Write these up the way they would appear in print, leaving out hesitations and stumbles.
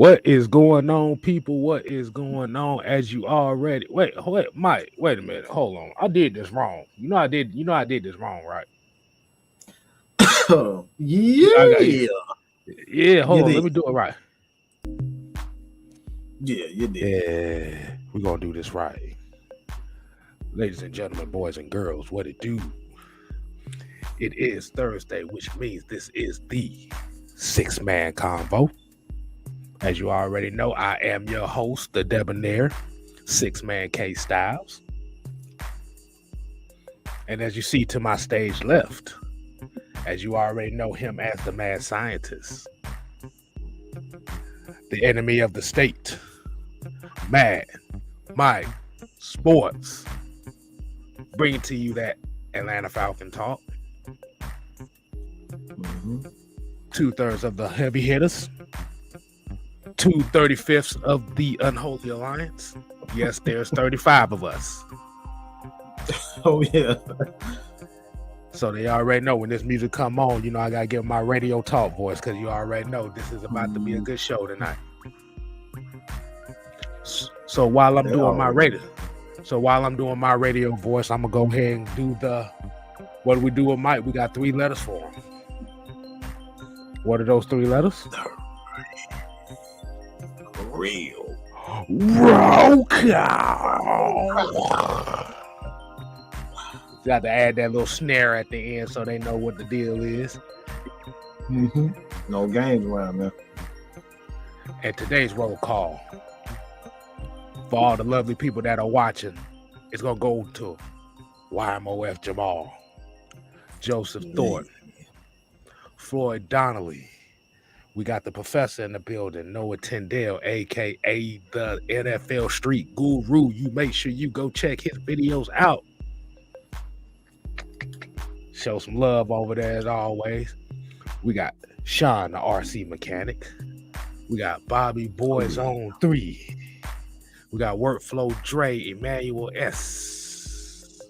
What is going on, people? What is going on? As you already wait, Mike. Wait a minute. Hold on. I did this wrong. I did this wrong, right? I got Yeah. yeah. Hold You on. did. Let me do it right. Yeah, you did. Yeah, we're gonna do this right, ladies and gentlemen, boys and girls. What it do? It is Thursday, which means this is the 6-man convo. As you already know, I am your host, the debonair 6-man K Styles. And as you see to my stage left, as you already know him as the mad scientist, the enemy of the state, Mad Mike Sports, bringing to you that Atlanta Falcon talk. 2/3 of the heavy hitters, 2/35 of the unholy alliance. Yes, there's 35 of us. Oh yeah. So they already know when this music come on, I gotta give my radio talk voice because you already know this is about to be a good show tonight. So while I'm doing my radio voice, I'm gonna go ahead and do what do we do with Mike? We got 3 letters for him. What are those 3 letters? Real. Roll call. You got to add that little snare at the end so they know what the deal is. No games around there. And today's roll call, for all the lovely people that are watching, it's gonna go to YMOF Jamal, Joseph Thornton, Floyd Donnelly. We got the professor in the building, Noah Tyndale, aka the NFL Street Guru. You make sure you go check his videos out. Show some love over there as always. We got Sean, the RC mechanic. We got Bobby Boys on 3. We got Workflow Dre, Emmanuel S.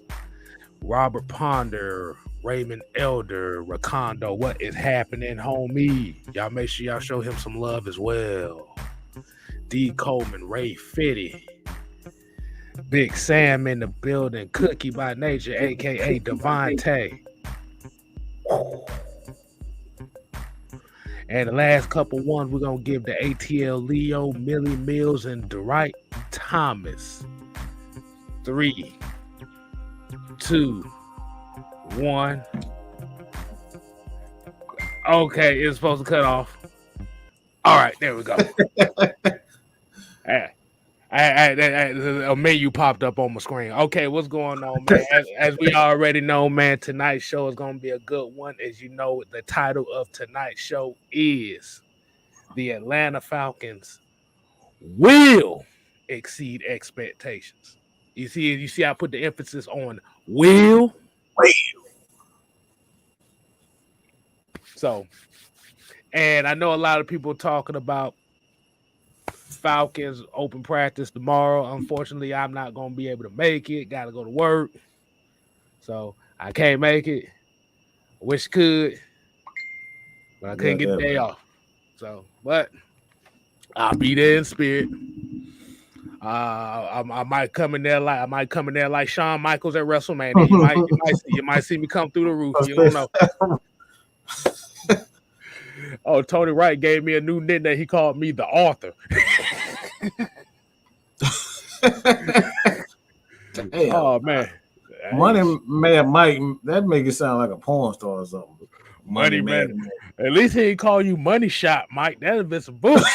Robert Ponder, Raymond Elder, Rakondo. What is happening, homie? Y'all make sure y'all show him some love as well. D. Coleman, Ray Fitty, Big Sam in the building, Cookie by Nature, aka Devontae. And the last couple ones we're gonna give to ATL Leo, Millie Mills, and Dwight Thomas. 3, 2, 1. Okay, it's supposed to cut off. All right, there we go. A menu popped up on my screen. Okay, what's going on, man? As we already know, man, tonight's show is going to be a good one. As you know, the title of tonight's show is The Atlanta Falcons Will Exceed Expectations. You see, I put the emphasis on will. So, and I know a lot of people talking about Falcons open practice tomorrow. Unfortunately, I'm not going to be able to make it. Got to go to work. So, I can't make it. I wish I could, but I couldn't get the day off. So, but I'll be there in spirit. I might come in there like Shawn Michaels at WrestleMania. You might see me come through the roof. You don't know. Oh, Tony Wright gave me a new nickname. He called me the author. Oh man, Money Man Mike, that make it sound like a porn star or something. Money man. At least he didn't call you Money Shot, Mike. That'd have been some bullshit.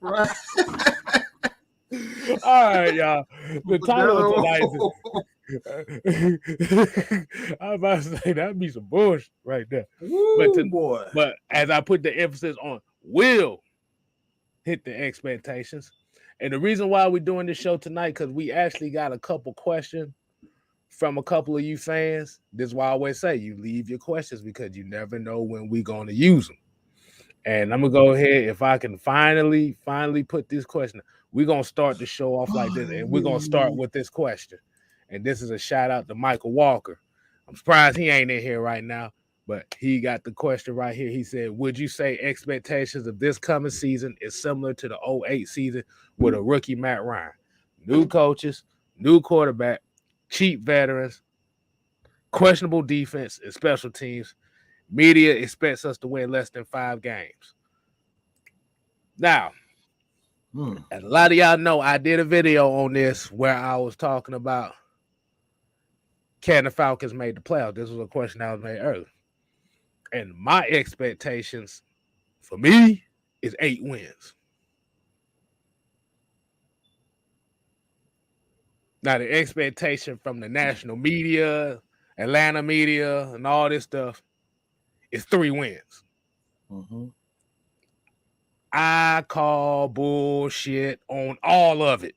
Right. All right, y'all. The title of tonight is I was about to say that'd be some bullshit right there. But as I put the emphasis on will hit the expectations. And the reason why we're doing this show tonight, because we actually got a couple questions from a couple of you fans. This is why I always say you leave your questions because you never know when we're going to use them. And I'm going to go ahead, if I can finally put this question. We're going to start the show off like this, and we're going to start with this question. And this is a shout out to Michael Walker. I'm surprised he ain't in here right now. But he got the question right here. He said, would you say expectations of this coming season is similar to the 08 season with a rookie Matt Ryan? New coaches, new quarterback, cheap veterans, questionable defense and special teams. Media expects us to win less than 5 games. Now, as a lot of y'all know, I did a video on this where I was talking about can the Falcons make the playoffs? This was a question that was made earlier. And my expectations for me is 8 wins. Now, the expectation from the national media, Atlanta media, and all this stuff is 3 wins. Mm-hmm. I call bullshit on all of it.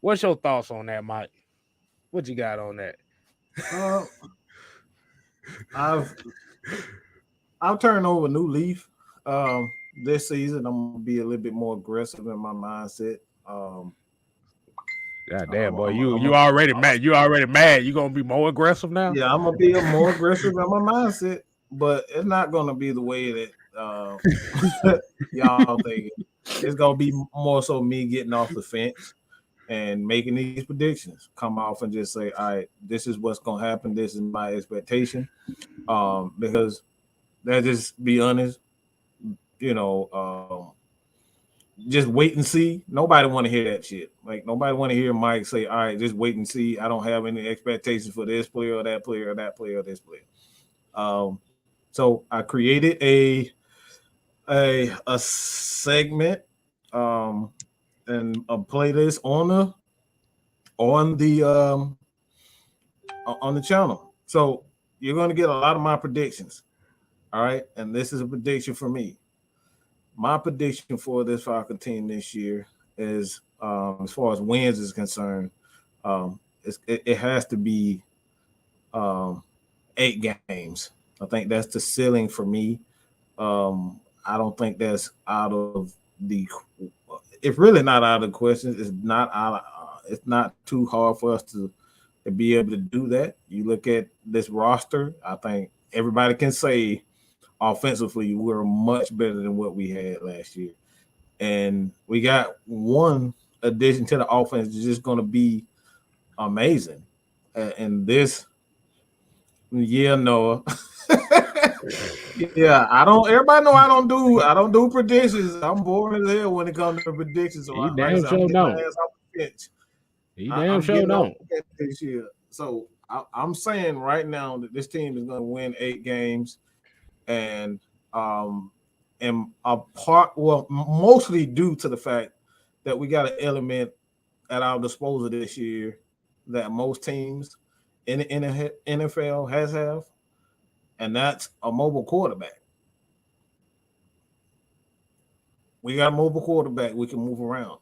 What's your thoughts on that, Mike? What you got on that? I've turned over a new leaf. This season, I'm gonna be a little bit more aggressive in my mindset. God damn, boy, you already mad. You already mad. You gonna be more aggressive now? Yeah, I'm gonna be more aggressive in my mindset, but it's not gonna be the way that y'all think. It's gonna be more so me getting off the fence and making these predictions. Come off and just say, all right, this is what's gonna happen. This is my expectation. Because let's just be honest, just wait and see. Nobody want to hear that shit. Like, nobody want to hear Mike say, all right, just wait and see. I don't have any expectations for this player or that player or that player or this player. So I created a segment and a playlist on the channel. So you're going to get a lot of my predictions. All right. And this is a prediction for me. My prediction for this Falcon team this year is, as far as wins is concerned, it has to be 8 games. I think that's the ceiling for me. I don't think that's out of the. It's really not out of the question. It's not too hard for us to be able to do that. You look at this roster. I think everybody can say offensively we're much better than what we had last year, and we got one addition to the offense that's just going to be amazing. And this, yeah, Noah. Yeah, everybody know I don't do predictions. I'm boring as hell when it comes to predictions. So I'm getting my ass off the bench. This year. So I'm saying right now that this team is going to win 8 games, and mostly due to the fact that we got an element at our disposal this year that most teams in the NFL have, and that's a mobile quarterback. We got a mobile quarterback. We can move around,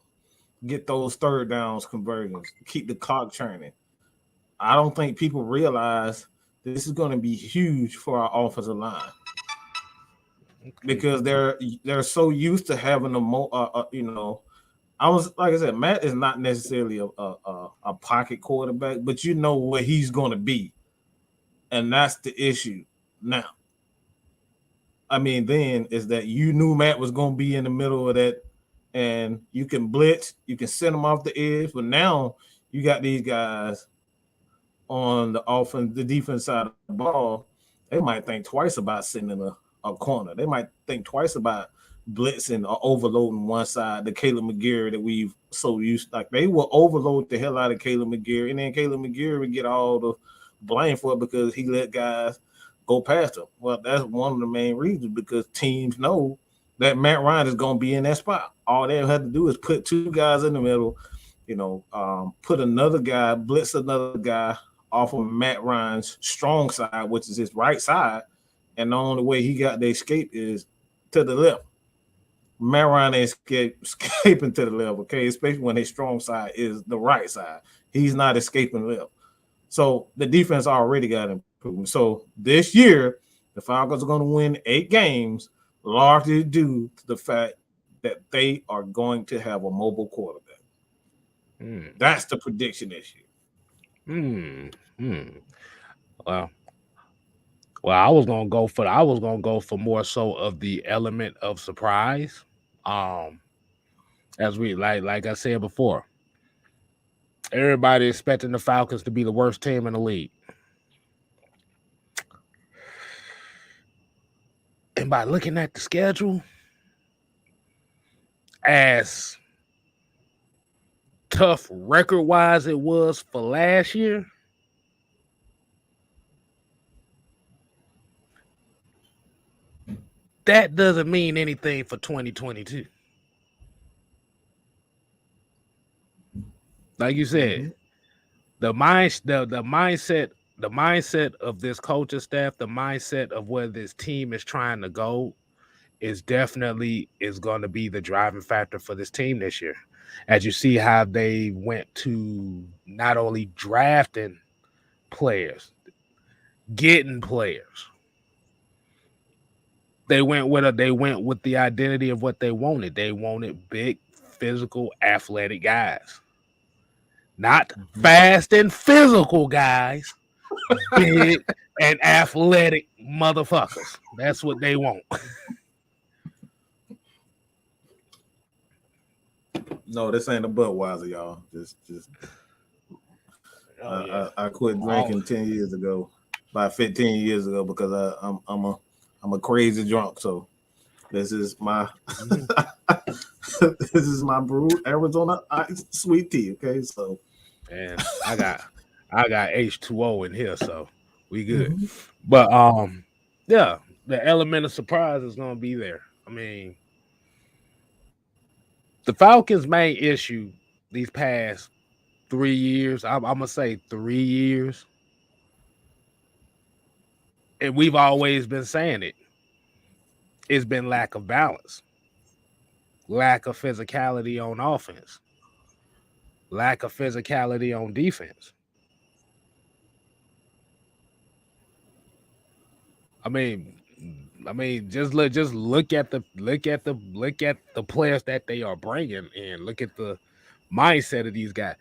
get those third downs conversions, keep the clock churning. I don't think people realize this is going to be huge for our offensive line. Because they're so used to having like I said, Matt is not necessarily a pocket quarterback, but you know what he's going to be, and that's the issue now. I mean, then is that you knew Matt was going to be in the middle of that, and you can blitz, you can send them off the edge, but now you got these guys on the offense, the defense side of the ball. They might think twice about sending a corner. They might think twice about blitzing or overloading one side, the Caleb McGarry that we've so used. Like, they will overload the hell out of Caleb McGarry, and then Caleb McGarry would get all the blame for it because he let guys go past him. Well, that's one of the main reasons, because teams know that Matt Ryan is going to be in that spot. All they have to do is put 2 guys in the middle, put another guy, blitz another guy off of Matt Ryan's strong side, which is his right side, and the only way he got to escape is to the left. Matt Ryan ain't escaping to the left, okay? Especially when his strong side is the right side. He's not escaping left. So the defense already got improved. So this year, the Falcons are going to win 8 games, largely due to the fact that they are going to have a mobile quarterback. That's the prediction this year. Well, I was gonna go for more so of the element of surprise. Um, as we like I said before, everybody expecting the Falcons to be the worst team in the league. And by looking at the schedule, as tough record-wise it was for last year, that doesn't mean anything for 2022. Like you said, the mindset of this coaching staff, the mindset of where this team is trying to go is definitely going to be the driving factor for this team this year. As you see how they went to not only drafting players, getting players. They went with the identity of what they wanted. They wanted big, physical, athletic guys. Not fast and physical guys. Big and athletic motherfuckers. That's what they want. No, this ain't a Budweiser, y'all. Just. I quit drinking 10 years ago, about 15 years ago, because I'm a crazy drunk. So this is my this is my brewed Arizona sweet tea. Okay, so and I got H2O in here, so we good. But yeah, the element of surprise is gonna be there. I mean, the Falcons' main issue these past 3 years, I'm gonna say 3 years, and we've always been saying it, it's been lack of balance, lack of physicality on offense, lack of physicality on defense. I mean, just look at the players that they are bringing, and look at the mindset of these guys.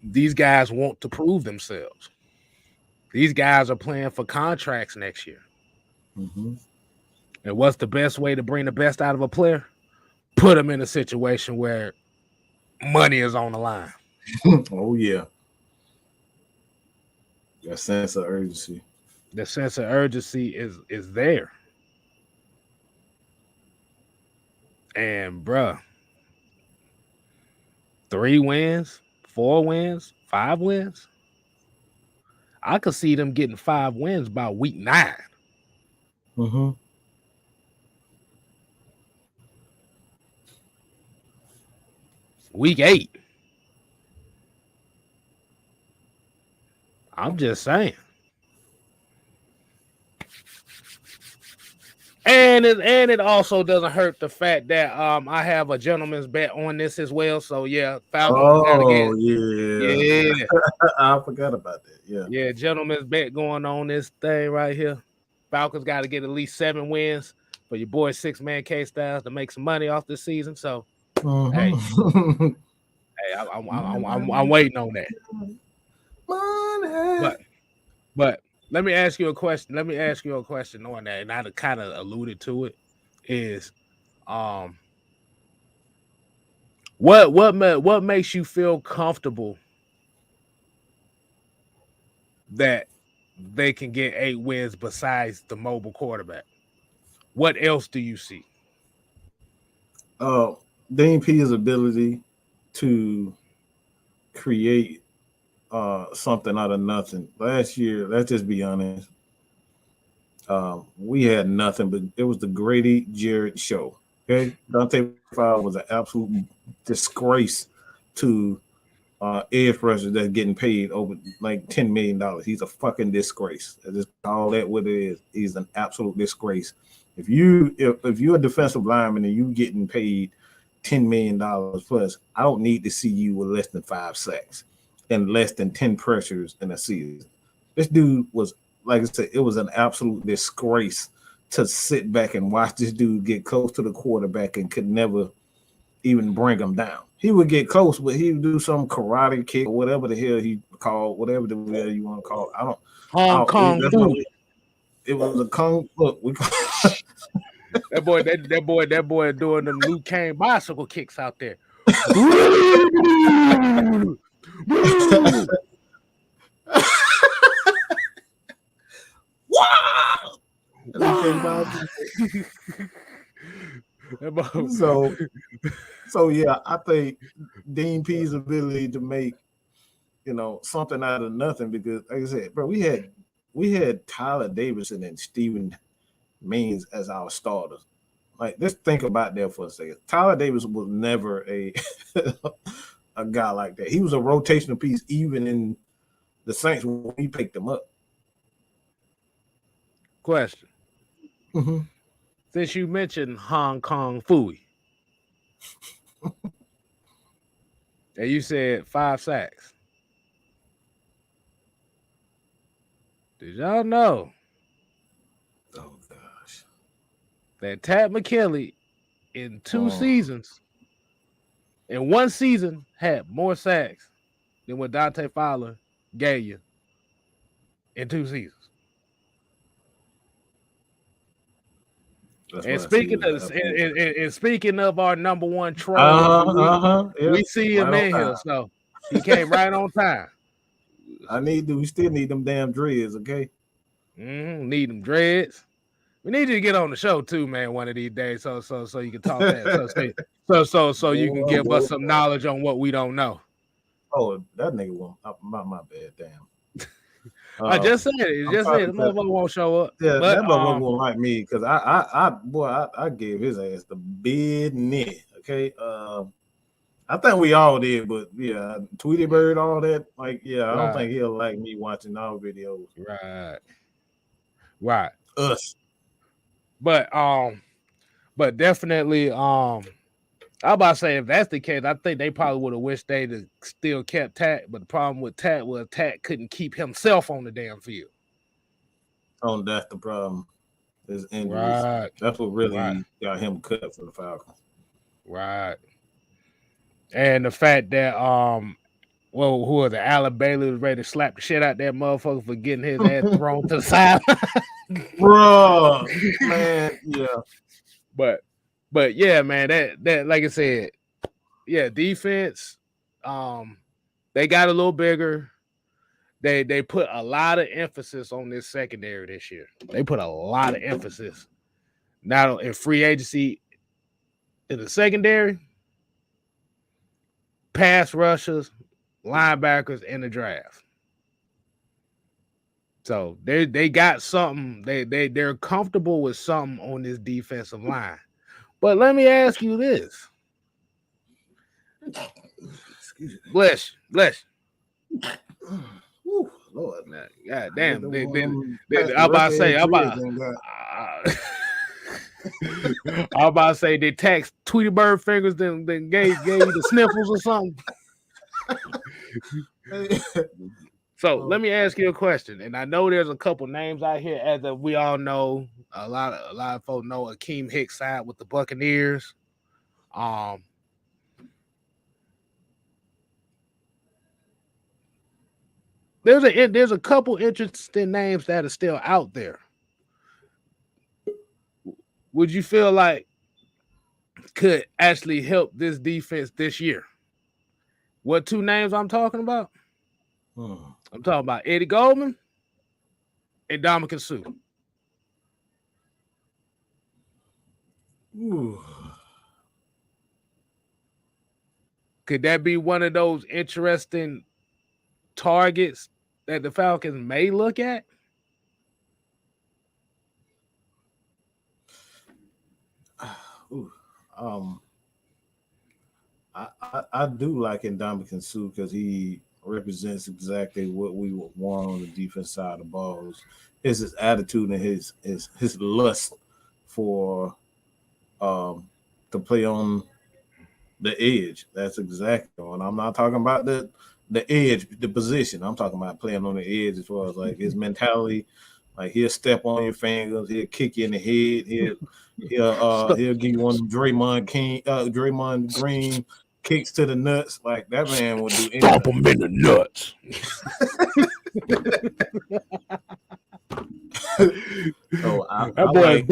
These guys want to prove themselves. These guys are playing for contracts next year. And what's the best way to bring the best out of a player? Put them in a situation where money is on the line. Oh yeah, that sense of urgency. The sense of urgency is there. And bruh, 3 wins, 4 wins, 5 wins. I could see them getting 5 wins by week 9. Week 8. I'm just saying. And it also doesn't hurt the fact that I have a gentleman's bet on this as well. So yeah, Falcons. Yeah. I forgot about that. Yeah, gentleman's bet going on this thing right here. Falcons got to get at least 7 wins for your boy 6-man K-Styles to make some money off this season. So hey, I'm waiting on that. Money. But let me ask you a question. On that, and I kind of alluded to it. Is what makes you feel comfortable that they can get 8 wins besides the mobile quarterback? What else do you see? Dane P's ability to create something out of nothing. Last year, let's just be honest, we had nothing, but it was the Grady Jarrett show. Okay, Dante Fowler was an absolute disgrace to edge rushers that's getting paid over like $10 million. He's a fucking disgrace. I just call that what it is. He's an absolute disgrace. If you're a defensive lineman and you getting paid $10 million plus, I don't need to see you with less than 5 sacks and less than 10 pressures in a season. This dude was, like I said, it was an absolute disgrace to sit back and watch this dude get close to the quarterback and could never even bring him down. he would get close, but he would do some karate kick or whatever the hell he called, whatever the hell you want to call it. Hong Kong food. It was a kung. Look, we that boy doing them Luke Kane bicycle kicks out there. Wow. So yeah, I think Dean P's ability to make something out of nothing, because like I said, bro, we had Tyler Davidson and Stephen Means as our starters. Like, let's think about that for a second. Tyler Davidson was never a guy like that. He was a rotational piece even in the Saints when we picked him up. Question. Mm-hmm. Since you mentioned Hong Kong Fooey, and you said 5 sacks, did y'all know that Tad McKinley in 2 seasons, in 1 season, had more sacks than what Dante Fowler gave you in 2 seasons? And speaking of our number one troll, we see him in here, so he came right on time. We still need them damn dreads, okay? Need them dreads. We need you to get on the show too, man, one of these days, so you can talk that, so you can give us some knowledge on what we don't know. Oh, that nigga won't. My bad, damn. I just said it. The motherfucker won't show up. Yeah, that motherfucker won't like me because I gave his ass the business. Okay, I think we all did, but yeah, Tweety Bird, all that. Like, yeah, I don't think he'll like me watching our videos. Right. Us. But definitely, I'm about to say, if that's the case, I think they probably would have wished they'd have still kept Tat. But the problem with Tat was Tat couldn't keep himself on the damn field. Oh, that's the problem. His injuries. Right. That's what really got him cut for the Falcons. Right. And the fact that who was it? Allen Bailey was ready to slap the shit out that motherfucker for getting his ass thrown to the side. Bro, man, yeah. But yeah, man, that like I said, yeah, defense, they got a little bigger. They put a lot of emphasis on this secondary this year. They put a lot of emphasis. Now in free agency in the secondary, pass rushers, linebackers in the draft. So they got something. They're comfortable with something on this defensive line. But let me ask you this. Bless. Ooh, Lord, man. God damn. I'm about to say they taxed Tweety Bird fingers, then gave you the sniffles or something. So let me ask you a question. And I know there's a couple names out here, as we all know. A lot of folks know Akeem Hicks signed with the Buccaneers. There's a couple interesting names that are still out there. Would you feel like could actually help this defense this year? What 2 names I'm talking about? I'm talking about Eddie Goldman and Ndamukong Suh. Ooh. Could that be one of those interesting targets that the Falcons may look at? I do like Ndamukong Suh because he represents exactly what we want on the defense side of the ball. Is his attitude and his lust for to play on the edge. That's exactly what I'm not talking about the edge, the position. I'm talking about playing on the edge as far as like his mentality. Like he'll step on your fingers, he'll kick you in the head, he'll give you one Draymond Green kicks to the nuts. Like that man would do anything. Stomp him in the nuts. That boy like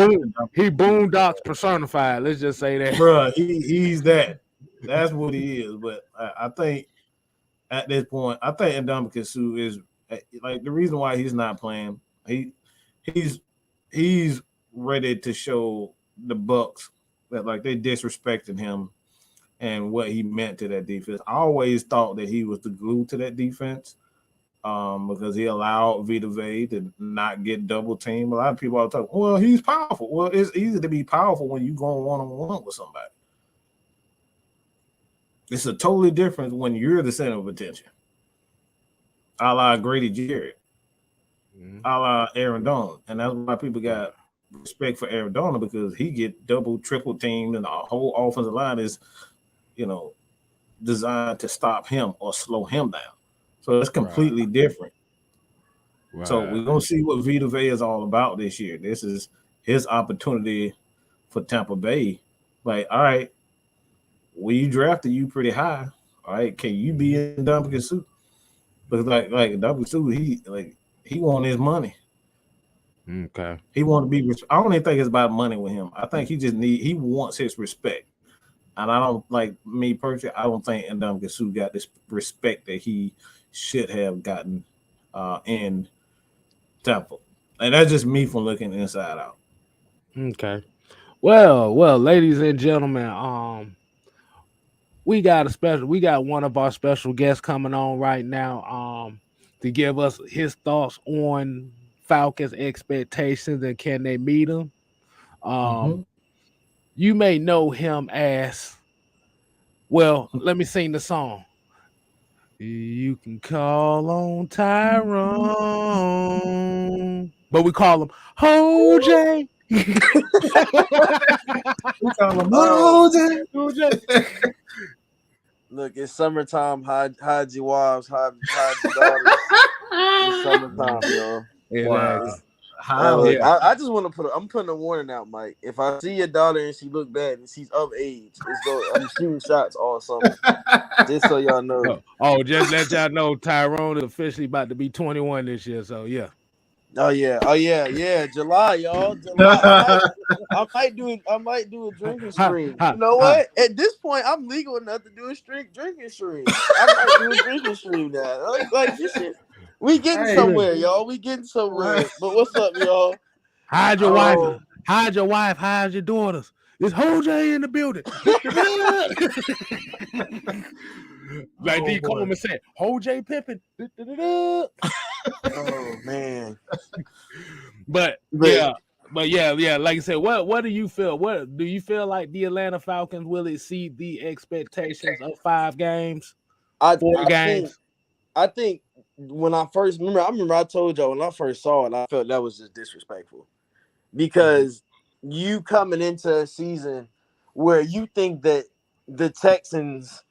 he boondocks personified. Let's just say that, bro. He's that. That's what he is. But I think at this point, I think Ndamukong Suh is like the reason why he's not playing. He's ready to show the Bucs that like they disrespected him and what he meant to that defense. I always thought that he was the glue to that defense. Because he allowed Vita Vea to not get double teamed. A lot of people are talking, well, he's powerful. Well, it's easy to be powerful when you go one-on-one with somebody. It's a totally different when you're the center of attention. A la Grady Jarrett. A la Aaron Donald. And that's why people got respect for Aaron Donald, because he get double, triple teamed, and the whole offensive line is, designed to stop him or slow him down. So it's completely different. Right. So we're going to see what Vita Vea is all about this year. This is his opportunity for Tampa Bay. Like, all right, we drafted you pretty high. All right, can you be in Ndamukong Suh? Because like Ndamukong Suh, he want his money. Okay. He want to be. I don't even think it's about money with him. I think he wants his respect. And I don't, like me personally, I don't think Ndamukong Suh got this respect that he should have gotten in Tampa. And that's just me from looking inside out. Okay. Well, ladies and gentlemen, we got one of our special guests coming on right now to give us his thoughts on Falcons expectations and can they meet them. You may know him as, well, let me sing the song. You can call on Tyrone, but we call him OJ. We call him OJ. Look, it's summertime. Hide your wives, hide your daughters. It's summertime, y'all. Wow. I just want to I'm putting a warning out, Mike. If I see your daughter and she look bad and she's of age, I'm shooting shots all summer. Just so y'all know. Just let y'all know Tyrone is officially about to be 21 this year. So yeah. Oh yeah. July, y'all. July. I might do a drinking stream. You know what? At this point, I'm legal enough to do a drinking stream. I might do a drinking stream now. Like this shit. We getting somewhere, y'all. We getting somewhere. But what's up, y'all? Hide your wife. Hide your wife. Hide your daughters. It's OJ in the building. Like D. Coleman said, OJ Pippin. Oh man. But yeah. Like I said, what do you feel? What do you feel like the Atlanta Falcons will exceed the expectations of 5 games? 4 games? I think when I first remember I told y'all when I first saw it, I felt that was just disrespectful. Because you coming into a season where you think that the Texans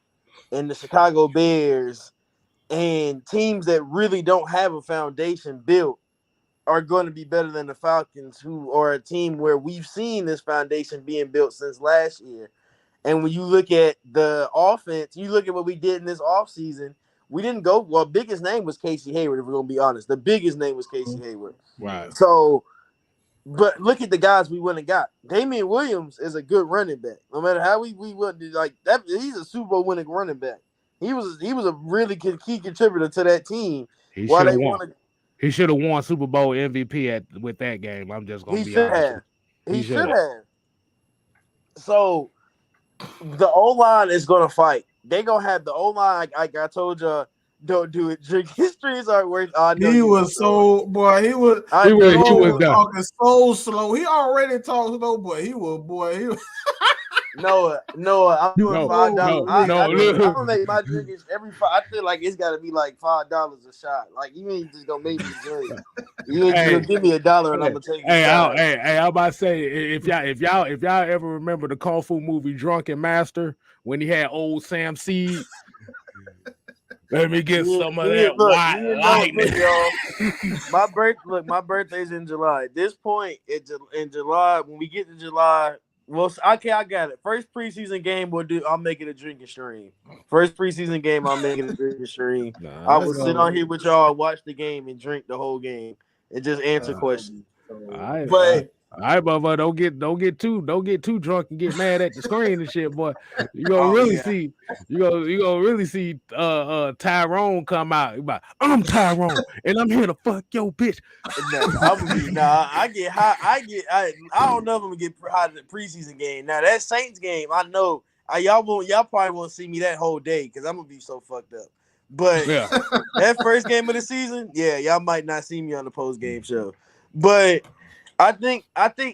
and the Chicago Bears and teams that really don't have a foundation built are going to be better than the Falcons, who are a team where we've seen this foundation being built since last year. And when you look at the offense, you look at what we did in this offseason, we didn't go, well, biggest name was Casey Hayward, if we're going to be honest. The biggest name was Casey Hayward. Right. So, but look at the guys we went and got. Damian Williams is a good running back. No matter how we went, like that, he's a Super Bowl winning running back. He was a really key contributor to that team. He should have won Super Bowl MVP with that game. I'm just going to be honest. He should have. So the O-line is going to fight. They going to have the O-line. Like I told you, don't do it. Drinking streams aren't worth. He was talking so slow. He already talked slow, but he was. Noah, I'm doing $5. I'm gonna make my drinks every 5. I feel like it's gotta be like $5 a shot. Like you ain't just gonna make me drink. You ain't just gonna give me $1 and I'm gonna take it. I'm about to say if y'all ever remember the Kung Fu movie Drunken Master when he had old Sam Seed. Let me get some of that white lightning. My birthday's in July. At this point, in July, when we get to July, Well, okay, I got it. First preseason game, I'll make it a drinking stream. First preseason game, I'll make it a drinking stream. Nah, I that's will sit on here with y'all, watch the game, and drink the whole game, and just answer questions. all right, But all right, motherfucker, don't get too drunk and get mad at the screen and shit, boy. You gonna see Tyrone come out. He's like, I'm Tyrone, and I'm here to fuck your bitch. I get high. I don't know if I'm gonna get high to the preseason game. Now that Saints game, I know y'all probably won't see me that whole day because I'm gonna be so fucked up. But that first game of the season, yeah, y'all might not see me on the post game show. But I think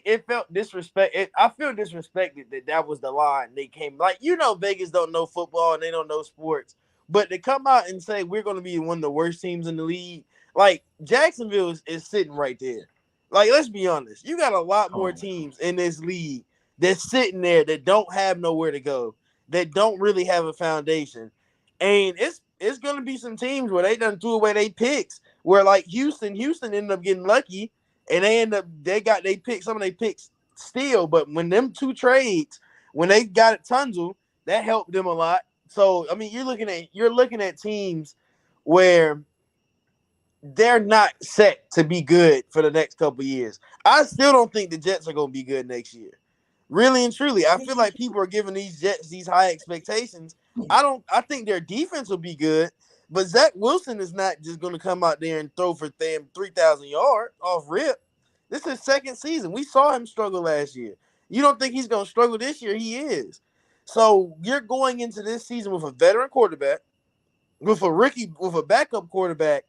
it felt disrespect. I feel disrespected that was the line they came. Like, Vegas don't know football and they don't know sports, but to come out and say we're going to be one of the worst teams in the league, like Jacksonville is sitting right there. Like, let's be honest, you got a lot more teams in this league that's sitting there that don't have nowhere to go, that don't really have a foundation, and it's going to be some teams where they done threw away their picks. Where like Houston ended up getting lucky. And they got some of their picks still, but when them two trades, when they got it Tunzel, that helped them a lot. So I mean, you're looking at teams where they're not set to be good for the next couple of years. I still don't think the Jets are going to be good next year. Really and truly, I feel like people are giving these Jets these high expectations. I think their defense will be good. But Zach Wilson is not just going to come out there and throw for 3,000 yards off rip. This is his second season. We saw him struggle last year. You don't think he's going to struggle this year? He is. So you're going into this season with a veteran quarterback, with a backup quarterback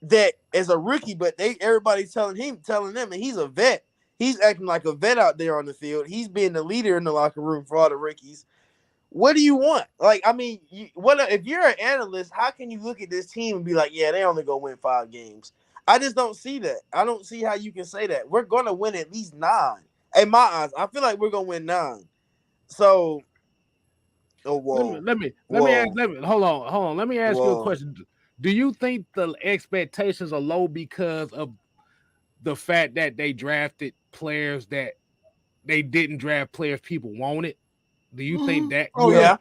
that is a rookie, but everybody's telling them, and he's a vet. He's acting like a vet out there on the field. He's being the leader in the locker room for all the rookies. What do you want? Like, I mean, if you're an analyst, how can you look at this team and be like, yeah, they only gonna win 5 games? I just don't see that. I don't see how you can say that. We're gonna win at least 9. In my eyes, I feel like we're gonna win 9. So, let me hold on. Let me ask you a question. Do you think the expectations are low because of the fact that they drafted players that they didn't draft players people wanted? Do you think that? Oh yeah.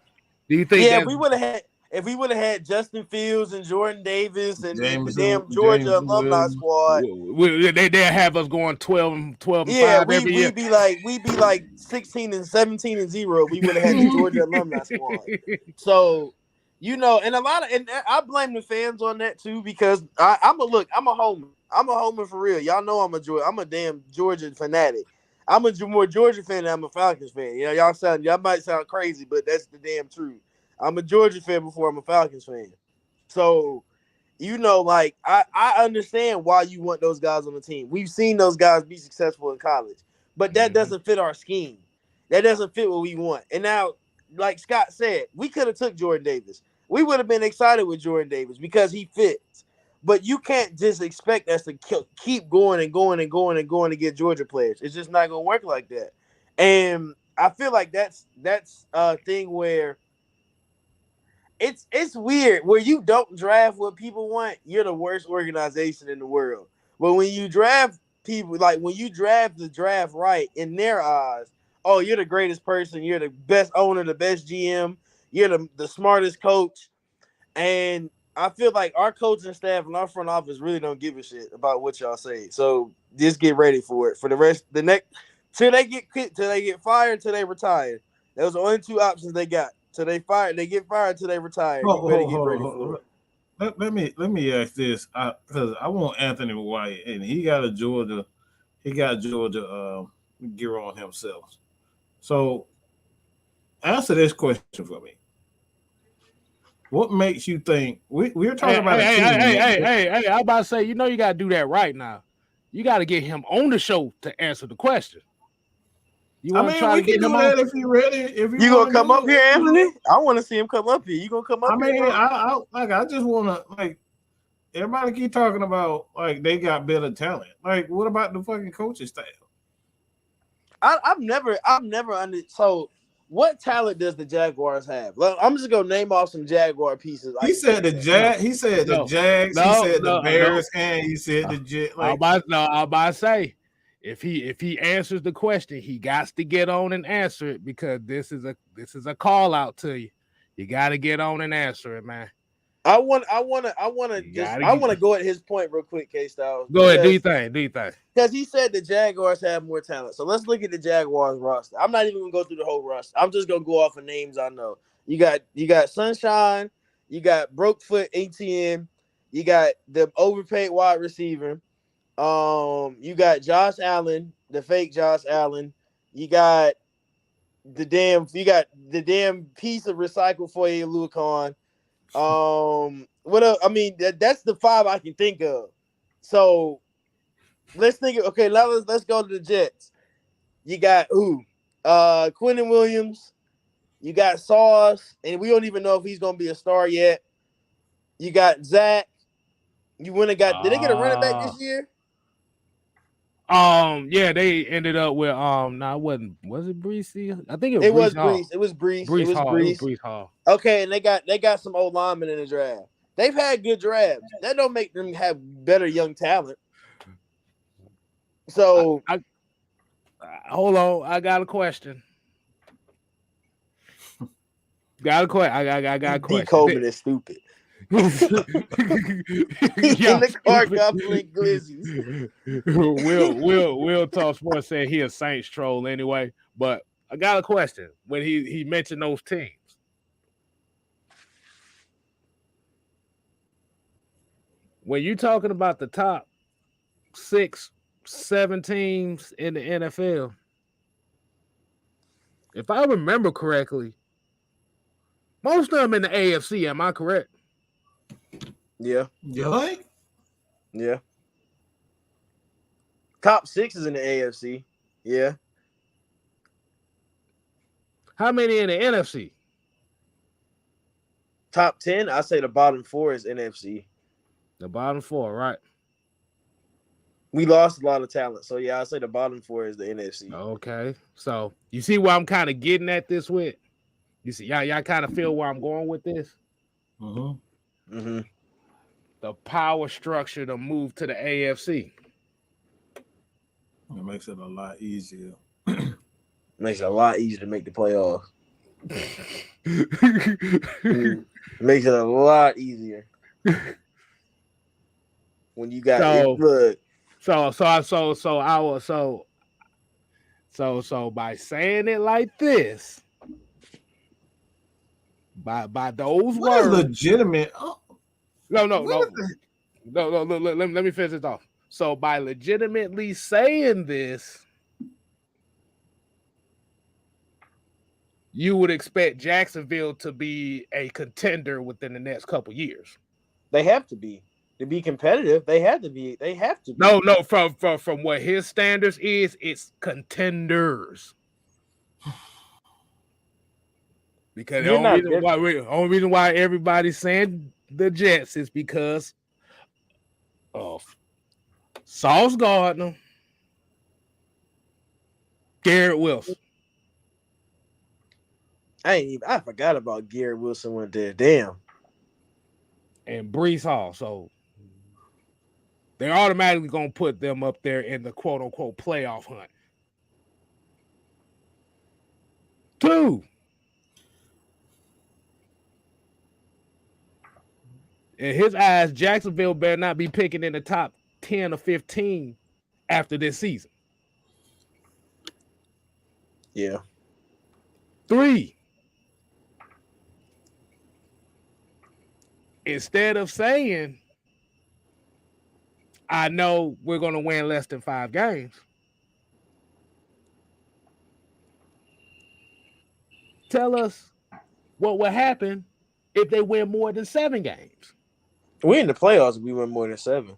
Do you think? Yeah, if we would have had Justin Fields and Jordan Davis and the damn Georgia alumni squad, they have us going 12 and 5 every year. We'd be like 16 and 17 and 0. We would have had the Georgia alumni squad. So, and I blame the fans on that too, because I'm a homer. I'm a homer for real. Y'all know I'm a damn Georgia fanatic. I'm a more Georgia fan than I'm a Falcons fan. Y'all might sound crazy, but that's the damn truth. I'm a Georgia fan before I'm a Falcons fan. So, I understand why you want those guys on the team. We've seen those guys be successful in college, but that doesn't fit our scheme. That doesn't fit what we want. And now, like Scott said, we could have took Jordan Davis. We would have been excited with Jordan Davis because he fits. But you can't just expect us to keep going and going and going and going to get Georgia players. It's just not going to work like that. And I feel like that's a thing where it's weird. Where you don't draft what people want, you're the worst organization in the world. But when you draft people, like when you draft the draft right in their eyes, oh, you're the greatest person. You're the best owner, the best GM. You're the smartest coach. And I feel like our coaching staff and our front office really don't give a shit about what y'all say. So just get ready for it. For the rest, till they get fired, till they retire. Those are the only 2 options they got. Till they get fired, till they retire. You better get ready for it. Let me ask this, because I want Anthony White, and he got Georgia gear on himself. So answer this question for me. What makes you think we're talking about a team? Hey, I'm about to say, you got to do that right now. You got to get him on the show to answer the question. You want to try to get him on? If you're ready. If you gonna come up here, Anthony? I want to see him come up here. You gonna come up here? I just want to everybody keep talking about they got better talent. What about the fucking coaching staff? I've never so. What talent does the Jaguars have? I'm just gonna name off some Jaguar pieces. He said the Jags. He said the Jags. He said the Bears, and he said the Jet. I'm about to say if he answers the question, he got to get on and answer it because this is a call out to you. You got to get on and answer it, man. I want to go at his point real quick, K-Styles. Go ahead, do you think? Because he said the Jaguars have more talent. So let's look at the Jaguars roster. I'm not even gonna go through the whole roster. I'm just gonna go off of names I know. You got Sunshine, you got Brokefoot ATM, you got the overpaid wide receiver. You got Josh Allen, the fake Josh Allen. You got the damn piece of recycled for you, Lucan. What else? I mean, that's the 5 I can think of. So let's think. Okay, now let's go to the Jets. You got who? Quentin Williams. You got Sauce, and we don't even know if he's gonna be a star yet. You got Zach. You went and got. Did they get a running back this year? Yeah, they ended up with was it Breesy? I think it was Brees. It was Brees. Brees Hall. Okay, and they got some old linemen in the draft. They've had good drafts. That don't make them have better young talent. So hold on, I got a question. I got a question. Coleman is stupid. In the car gobbling glizzies. Will Talk Sports said he a Saints troll anyway, but I got a question. When he mentioned those teams, when you talking about the top 6, 7 teams in the NFL, if I remember correctly, most of them in the AFC. Am I correct? Yeah. You like? Yeah. Top 6 is in the AFC. Yeah. How many in the NFC? Top 10, I say the bottom 4 is NFC. The bottom 4, right? We lost a lot of talent. So, yeah, I say the bottom 4 is the NFC. Okay. So, you see where I'm kind of getting at this with? You see, y'all kind of feel where I'm going with this? Mm-hmm. Mm-hmm. The power structure to move to the AFC. It makes it a lot easier. Makes it a lot easier to make the playoffs. Makes it a lot easier. When you got So by saying it like this, by those what words, is legitimate. No. Let me finish this off. So by legitimately saying this, you would expect Jacksonville to be a contender within the next couple years. They have to be. To be competitive, they have to be. No. From what his standards is, it's contenders. Because the only reason why everybody's saying the Jets is because of Sauce Gardner, Garrett Wilson. I forgot about Garrett Wilson went there. Damn. And Brees Hall. So they're automatically going to put them up there in the quote-unquote playoff hunt. 2. In his eyes, Jacksonville better not be picking in the top 10 or 15 after this season. Yeah. 3. Instead of saying, I know we're going to win less than 5 games, tell us what will happen if they win more than 7 games. We in the playoffs if we win more than 7.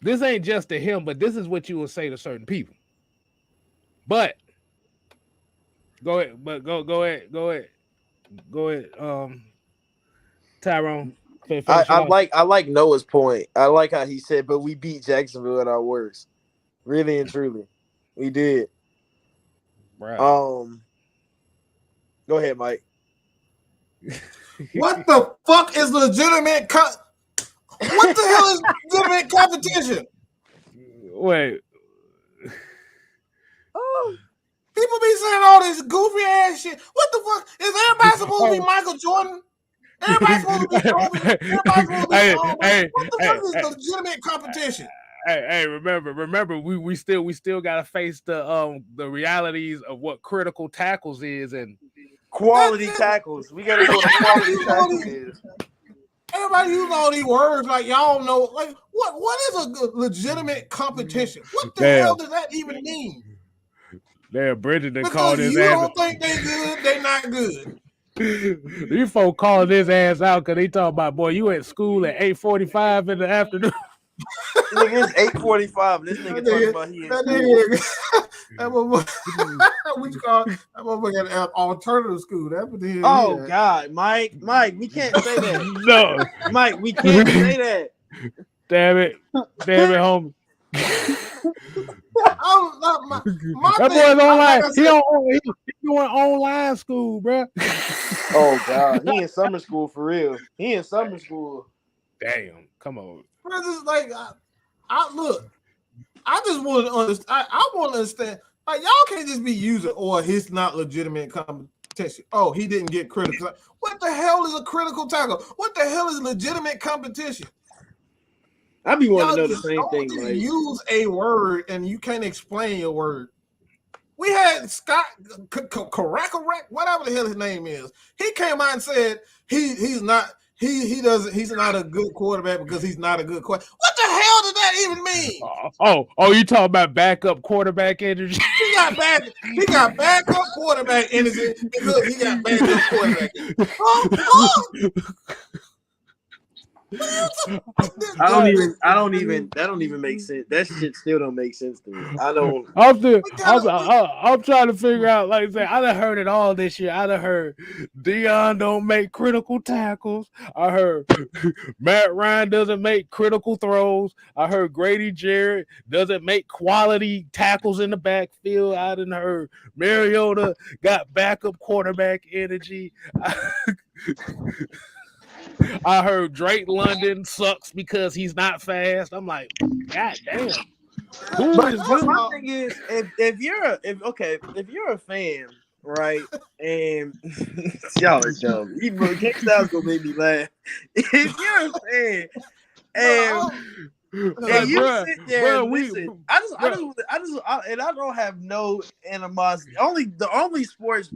This ain't just to him, but this is what you will say to certain people. But go ahead. Tyrone. I like Noah's point. I like how he said, but we beat Jacksonville at our worst. Really and truly. We did. Right. Go ahead, Mike. What the fuck is legitimate? What the hell is legitimate competition? Wait. Oh, People be saying all this goofy ass shit. What the fuck? Is everybody supposed to be Michael Jordan? Everybody's supposed to be Kobe. Everybody's supposed to be Tom Brady. What the fuck is legitimate competition? Hey, remember, we still gotta face the realities of what critical tackles is and quality tackles. We gotta go to quality tackles. Everybody use all these words like y'all know. Like what is a legitimate competition? What the hell does that even mean? Damn, Bridget done Because called his you ass. don't think they good, they not good. These folks calling his ass out because they talking about, boy, you at school at 8:45 in the afternoon. Nigga, it's 8:45. This nigga talking about he in school. What you call that motherfucker at alternative school? That's what the hell. Oh God, Mike, we can't say that. No, Mike, we can't say that. Damn it, homie. That boy's online. He doing online school, bro. Oh God, he in summer school for real. He in summer school. Damn, come on. Bro, this is like, I look. I just want to understand. I want to understand. Like y'all can't just be using or his not legitimate competition. Oh, he didn't get critical. What the hell is a critical tackle? What the hell is legitimate competition? I be wanting to know the same thing. Like, use a word and you can't explain your word. We had Scott Correct, whatever the hell his name is. He came out and said he's not a good quarterback because he's not a good quarterback. What the hell does that even mean? Oh, you talking about backup quarterback energy? He got backup quarterback energy because he got backup quarterback energy. I don't even. That don't even make sense. That shit still don't make sense to me. I'm trying to figure out. Like I said, I done heard it all this year. I done heard Dion don't make critical tackles. I heard Matt Ryan doesn't make critical throws. I heard Grady Jarrett doesn't make quality tackles in the backfield. I done heard Mariota got backup quarterback energy. I heard Drake London sucks because he's not fast. I'm like, God damn. My thing is, if you're a fan, right, and y'all are dumb. Even King Styles gonna make me laugh. If you're a fan, and you sit there and listen, I don't have no animosity. Only other sports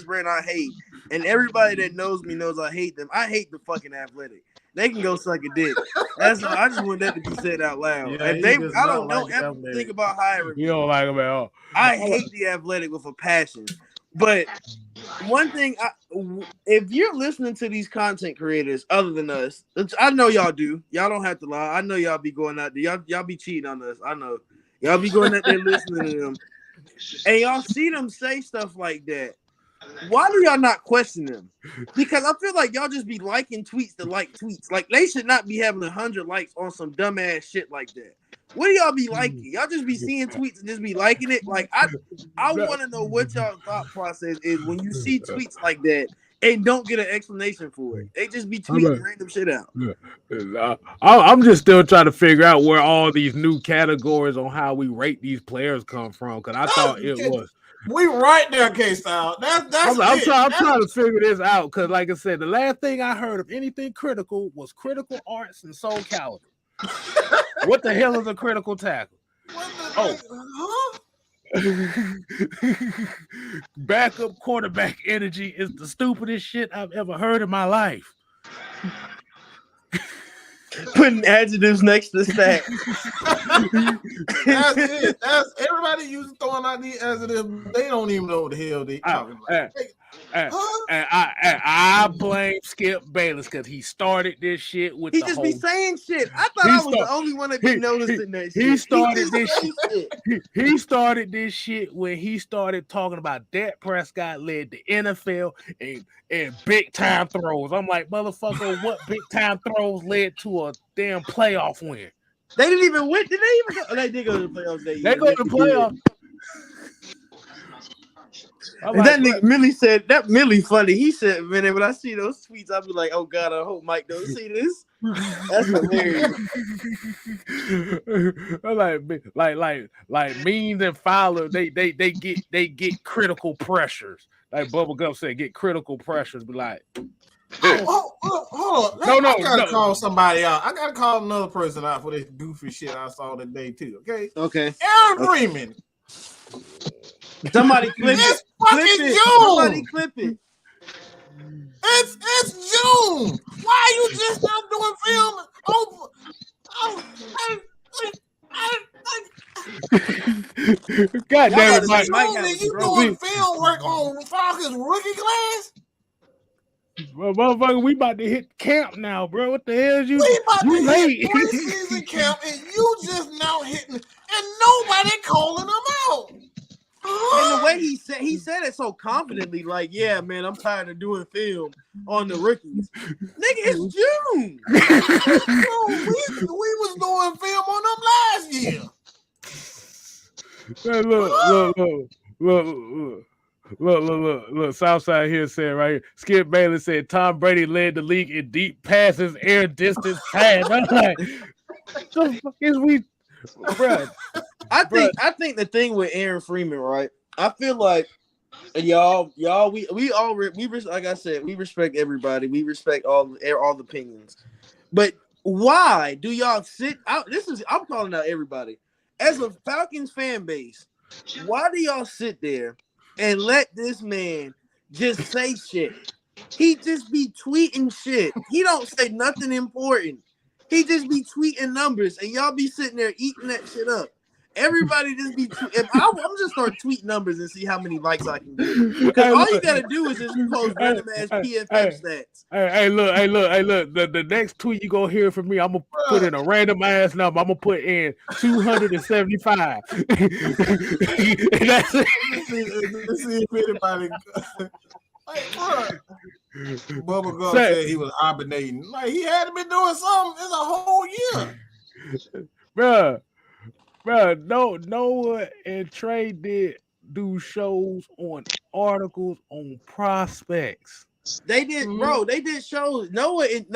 brand I hate, and everybody that knows me knows I hate them. I hate the fucking Athletic. They can go suck a dick. I just want that to be said out loud. Yeah, I don't ever think about how I review. You don't like them at all. I hate the Athletic with a passion. But one thing, if you're listening to these content creators other than us, I know y'all do. Y'all don't have to lie. I know y'all be going out there. Y'all be cheating on us. I know. Y'all be going out there listening to them. And y'all see them say stuff like that. Why do y'all not question them? Because I feel like y'all just be liking tweets to like tweets. Like, they should not be having 100 likes on some dumbass shit like that. What do y'all be liking? Y'all just be seeing tweets and just be liking it? Like, I want to know what y'all thought process is when you see tweets like that and don't get an explanation for it. They just be tweeting random shit out. I'm just still trying to figure out where all these new categories on how we rate these players come from. Because I thought it was. We right there, K-Style. I'm trying to figure this out because, like I said, the last thing I heard of anything critical was critical arts and soul caliber. What the hell is a critical tackle? Backup quarterback energy is the stupidest shit I've ever heard in my life. Putting adjectives next to stats. That's it. That's everybody using throwing out these adjectives. They don't even know what the hell they talking about. I blame Skip Bayless because he started this shit with. He just be saying shit. I thought I was the only one that be noticing that shit. He started this shit. He started this shit when he started talking about Dak Prescott led the NFL and big time throws. I'm like, motherfucker, what big time throws led to a damn playoff win? They didn't even win. Did they even go? They did go to the playoffs. They go to the playoffs. I'm And like, that nigga Millie said that Millie funny. He said, man, when I see those tweets, I'll be like, oh God, I hope Mike don't see this. That's hilarious. I'm like Means and Fowler, they get critical pressures. Like Bubblegum said, get critical pressures. Be like, hold on. I gotta call somebody out. I gotta call another person out for this goofy shit I saw today too. Okay. Aaron Freeman. Somebody clip it. It's fucking June. Somebody clip it. It's June. Why are you just not doing film? God damn it, Mike. You doing film work on Falcons rookie class? Well, motherfucker, we about to hit camp now, bro. What the hell is you? We about you to late. hit preseason camp, and you just now hitting, and nobody calling them out. And the way he said it so confidently, like, yeah, man, I'm tired of doing film on the rookies. Nigga, it's June. Bro, we was doing film on them last year. Hey, look. Southside here said right here. Skip Bailey said Tom Brady led the league in deep passes, air distance pass. I'm like, the fuck is we, bro? I think the thing with Aaron Freeman, right? I feel like y'all, we all like I said, we respect everybody. We respect all the opinions. But why do y'all sit out? I'm calling out everybody. As a Falcons fan base, why do y'all sit there and let this man just say shit? He just be tweeting shit. He don't say nothing important. He just be tweeting numbers, and y'all be sitting there eating that shit up. Everybody just be. I'm just start tweet numbers and see how many likes I can get. Because all you gotta do is just post random ass PFF stats. Hey, look. The next tweet you gonna hear from me, I'm gonna put in a random ass number. I'm gonna put in 275. That's it. Let's see if anybody. Bubba Gum said he was hibernating. Like he hadn't been doing something in a whole year, Bruh, Noah and Trey did do shows on articles on prospects. They did, bro. They did shows. Noah and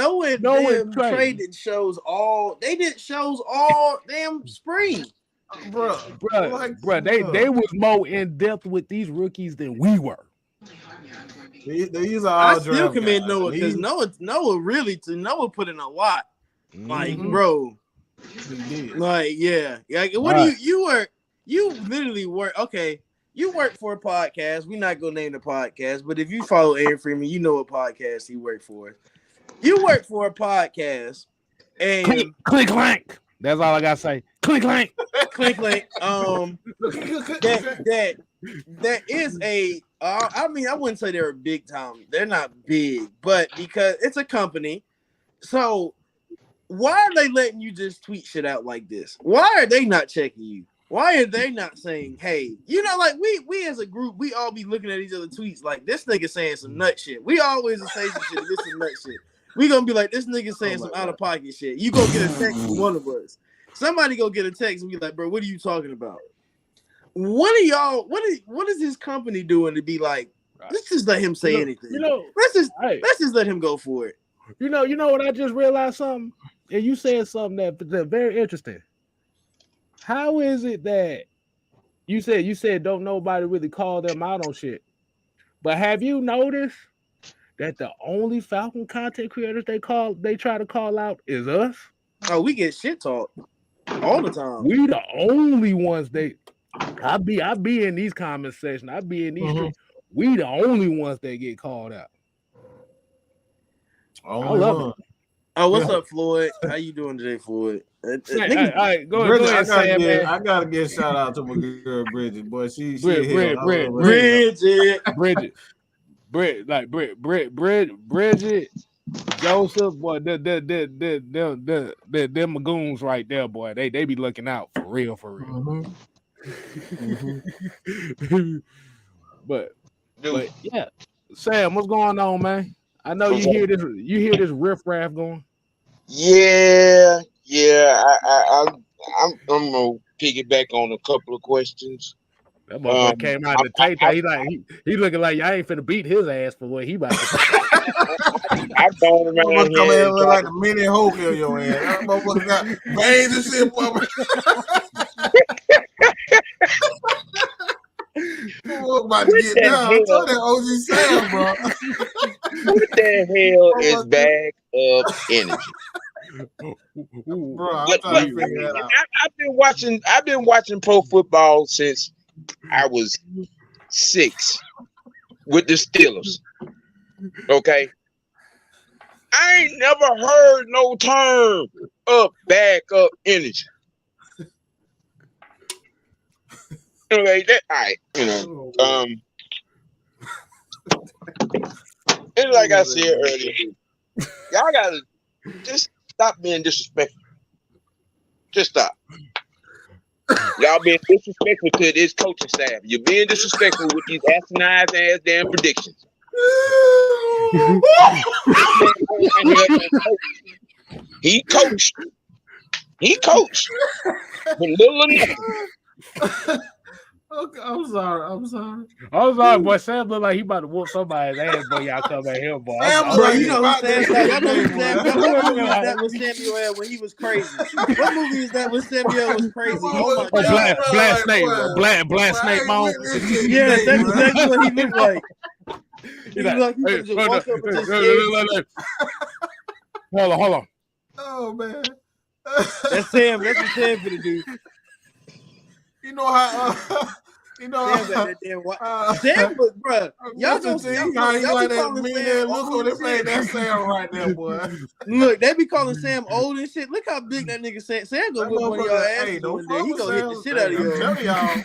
Trey did shows all. They did shows all damn spring, bro. They was more in depth with these rookies than we were. These are all I still commend Noah because Noah put in a lot. Like, bro. Like, yeah. What do you literally work? Okay, you work for a podcast. We're not gonna name the podcast, but if you follow Aaron Freeman, you know what podcast he worked for. You work for a podcast, and click clank. That's all I gotta say. Click clank. Click clank. That is a. I mean, I wouldn't say they're big time. They're not big, but because it's a company, so. Why are they letting you just tweet shit out like this? Why are they not checking you? Why are they not saying, hey, like we as a group, we all be looking at each other tweets like this nigga saying some nut shit. We always say some shit, this some nut shit. We gonna be like, this nigga saying some out of pocket shit. You go get a text from one of us. Somebody go get a text and be like, bro, what are you talking about? What is this company doing to be like, let's just let him say anything. Let's just let him go for it. You know what I just realized something? And you said something that's very interesting. How is it that you said don't nobody really call them out on shit? But have you noticed that the only Falcon content creators they try to call out is us? Oh, we get shit talked all the time. We the only ones I be in these comment sections. I be in these we the only ones that get called out. I love it. Oh, what's up, Floyd? How you doing today, Floyd? All right, go ahead, Sam, man. I gotta give a shout out to my girl Bridget. Boy, Bridget, Joseph, boy, them magoons right there, boy. They be looking out for real. But yeah, Sam, what's going on, man? I know you hear this riffraff going. Yeah. I'm gonna piggyback on a couple of questions. That motherfucker came out the tape. He looking like y'all ain't finna beat his ass for what he about to say. I've gone around Come here in look like a mini Hulk in your ass. That motherfucker got veins and shit, motherfucker. About to get down. I'm telling that OG Sam, bro. What the hell is bag of energy? Bro, I'm trying to figure that out. I've been watching pro football since I was 6 with the Steelers. Okay. I ain't never heard no term of backup energy. Okay, that all right, and like I said earlier, y'all gotta just stop being disrespectful. Just stop. Y'all being disrespectful to this coaching staff. You're being disrespectful with these asinine ass damn predictions. He coached. But little or nothing. Okay, I'm sorry. Boy. Sam look like he about to whoop somebody's ass, boy. Y'all come at him, boy. Bro, you know who Sam like. Y'all know who Sam. What movie was that with Samuel L. when he was crazy? What movie is that when Samuel was crazy? Oh my god! Black Snake, Black Snake Mom. Yeah, that's exactly what he looked like. He looked like he would just walk up and just Hold on. Oh man, that's Sam. That's what Sam gonna do. You know how Sam look, bro. Y'all gonna see how he like that mean look on his face. That's Sam right there, boy. Look, they be calling Sam old and shit. Look how big that nigga Sam. Sam gonna whip one of y'all asses one day. He gonna hit the shit out of y'all.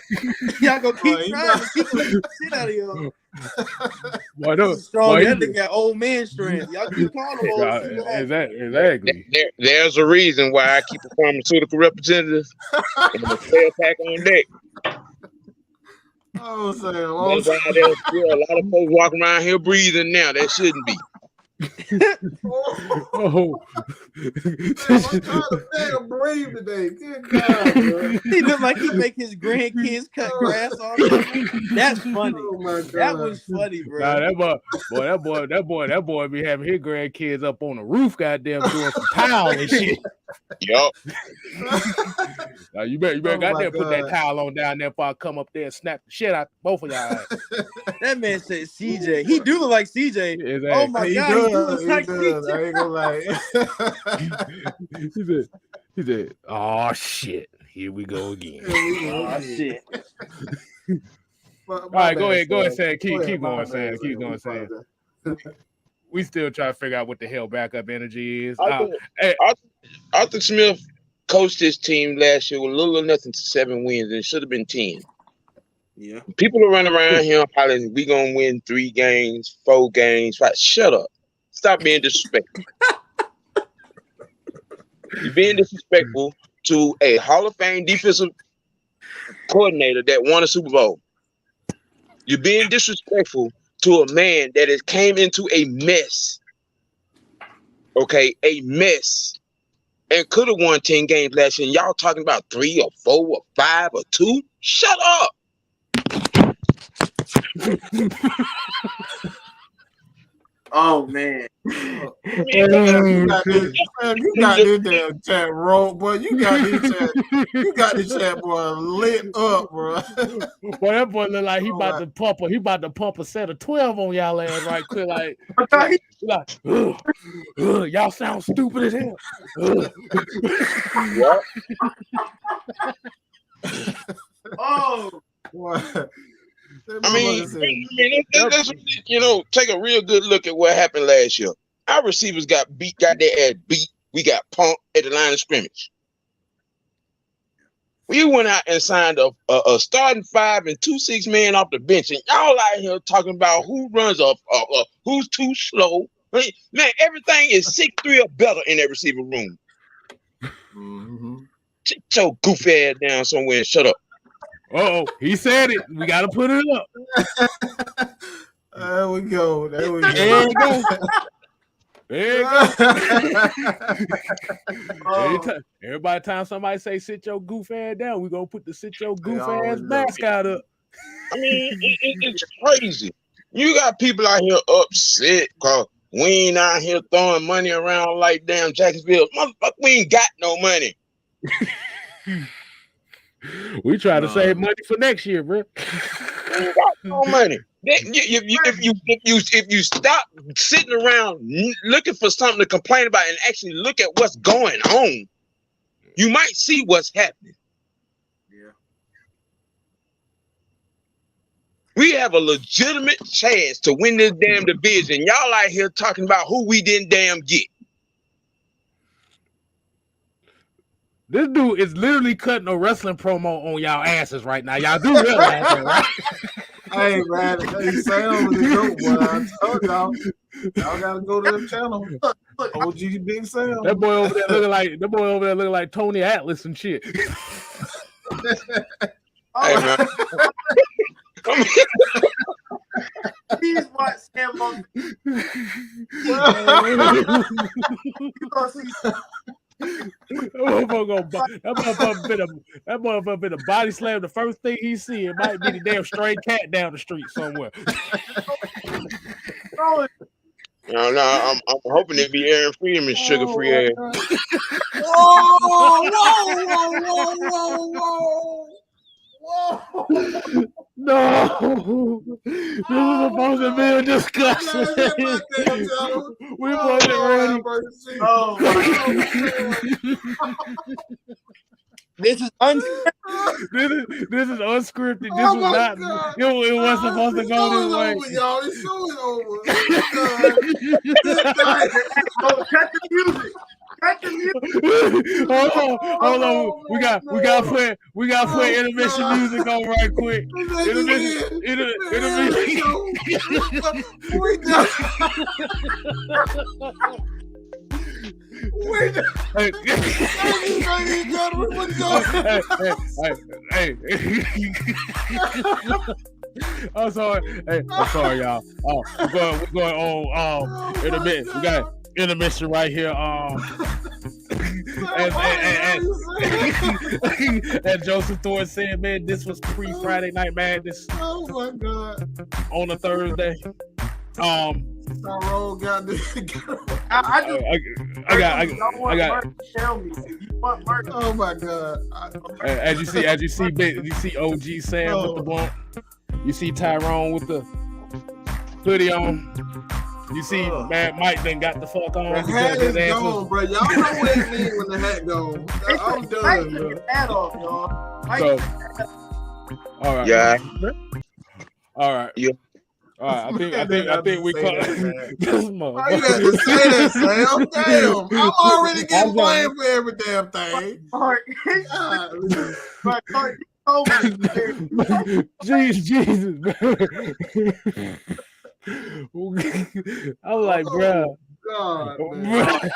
Y'all gonna keep trying to keep the shit out of y'all. Why don't strong? That nigga got old man strength. Y'all keep calling him old. Exactly. There's a reason why I keep a pharmaceutical representative and a spare pack on deck. Oh, Sam. That's why there's still a lot of folks walking around here breathing now. That shouldn't be. Oh. I'm trying to breathe today. Good God, bro. He look like he make his grandkids cut grass all day. That's funny. Oh my God. That was funny, bro. Nah, that boy be having his grandkids up on the roof, goddamn, doing some towel and shit. Yup. Now you better goddamn put that towel on down there before I come up there and snap the shit out both of y'all. That man said CJ. He do look like CJ. Exactly. Oh my God, he do look like CJ. CJ. I ain't gonna lie. He said, "Oh shit, here we go again." Oh shit. All right, go ahead, Sam. Keep going, Sam. Keep going, Sam. We still try to figure out what the hell backup energy is. Arthur Smith coached his team last year with little or nothing to 7 wins, and it should have been 10. Yeah. People are running around here hollering, we gonna win 3 games, 4 games. Right? Shut up. Stop being disrespectful. You're being disrespectful to a Hall of Fame defensive coordinator that won a Super Bowl. You're being disrespectful to a man that has came into a mess. Okay, a mess. And could have won 10 games last year. And y'all talking about 3 or 4 or 5 or 2? Shut up. Oh man. You got this damn chat roll, boy. You got this chat boy lit up, bro. Boy, that boy look like he about to pump a set of 12 on y'all ass right quick. Y'all sound stupid as hell. Oh, What? I mean, let's take a real good look at what happened last year. Our receivers got their ass beat. We got punked at the line of scrimmage. We went out and signed a starting 5 and 2 6-man off the bench, and y'all out here talking about who runs who's too slow. Man, everything is 6'3" or better in that receiver room. Mm-hmm. Sit your goofy ass down somewhere and shut up. Oh, he said it. We got to put it up. There we go. There you go. Everybody time somebody say sit your goof ass down, we gonna put the sit your goof ass mascot up. I mean, it's crazy. You got people out here upset because we ain't out here throwing money around like damn Jacksonville. Motherfucker, we ain't got no money. We try to save money for next year, bro. We ain't got no money. If you stop sitting around looking for something to complain about and actually look at what's going on, you might see what's happening. Yeah. We have a legitimate chance to win this damn division. Y'all out here talking about who we didn't damn get. This dude is literally cutting a wrestling promo on y'all asses right now. Y'all do realize that, right? Hey, man. Hey, Sam was a dope boy. I told y'all. Y'all gotta go to the channel. OG Big Sam. That boy over there looking like Tony Atlas and shit. Hey, man. Please watch Sam on. That motherfucker been a body slam. The first thing he see, it might be the damn stray cat down the street somewhere. No, I'm hoping it be Aaron Freedom and Sugar Free Air. Whoa. No, this is supposed to be a discussion. We wasn't ready. Oh, this is unscripted. This is unscripted. This was not. It wasn't supposed to go this way. Y'all, this show is over. Cut the music. Hold on. We got put intermission music on right quick. Intermission. Wait. Hey. I'm sorry. Hey, I'm sorry, y'all. We're going on intermission. We got intermission right here. As Joseph Thorne said, man, this was pre-Friday Night Madness. Oh my God! On a Thursday. Tyrone got this. I got. Tell me if you want merch. Oh my God! As you see OG Sam with the blunt. You see Tyrone with the hoodie on. You see, man, Mike done got the fuck on. The hat is gone, bro. Y'all know what it means when the hat gone. I'm done, bro. Hat off, y'all. So, all right. Yeah. All right. Yeah. All right. I think we caught this motherfucker. Why you got to say that, Sam? Damn. I'm already getting blamed for every damn thing. Jesus, I'm like, bro. God, I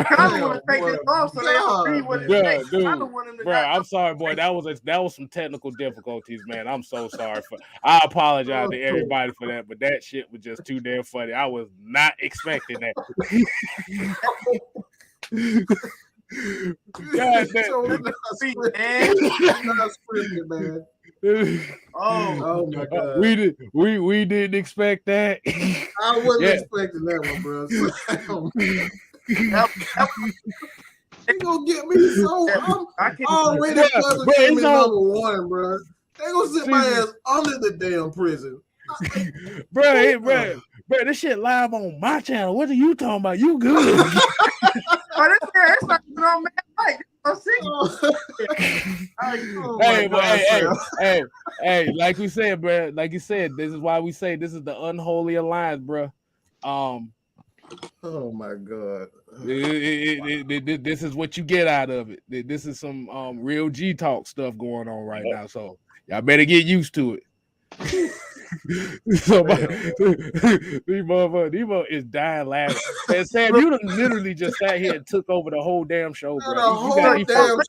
kind of want to take this off so they don't see what it is. Bro, I'm sorry, boy. That was some technical difficulties, man. I'm so sorry I apologize to everybody for that, but that shit was just too damn funny. I was not expecting that. God damn. Man. Oh my God. We didn't expect that. I wasn't expecting that one, bro. They gonna get me so I'm already fucking number one, bro. They gonna sit my ass under the damn prison. Bro, this shit live on my channel. What are you talking about? You good? It's like on man Mike. Hey, like we said, bro. Like you said, this is why we say this is the unholy alliance, bro. Oh my God. This is what you get out of it. This is some real G talk stuff going on right now. So y'all better get used to it. So these motherfuckers is dying laughing. And Sam, you done literally just sat here and took over the whole damn show, bro. The whole damn show.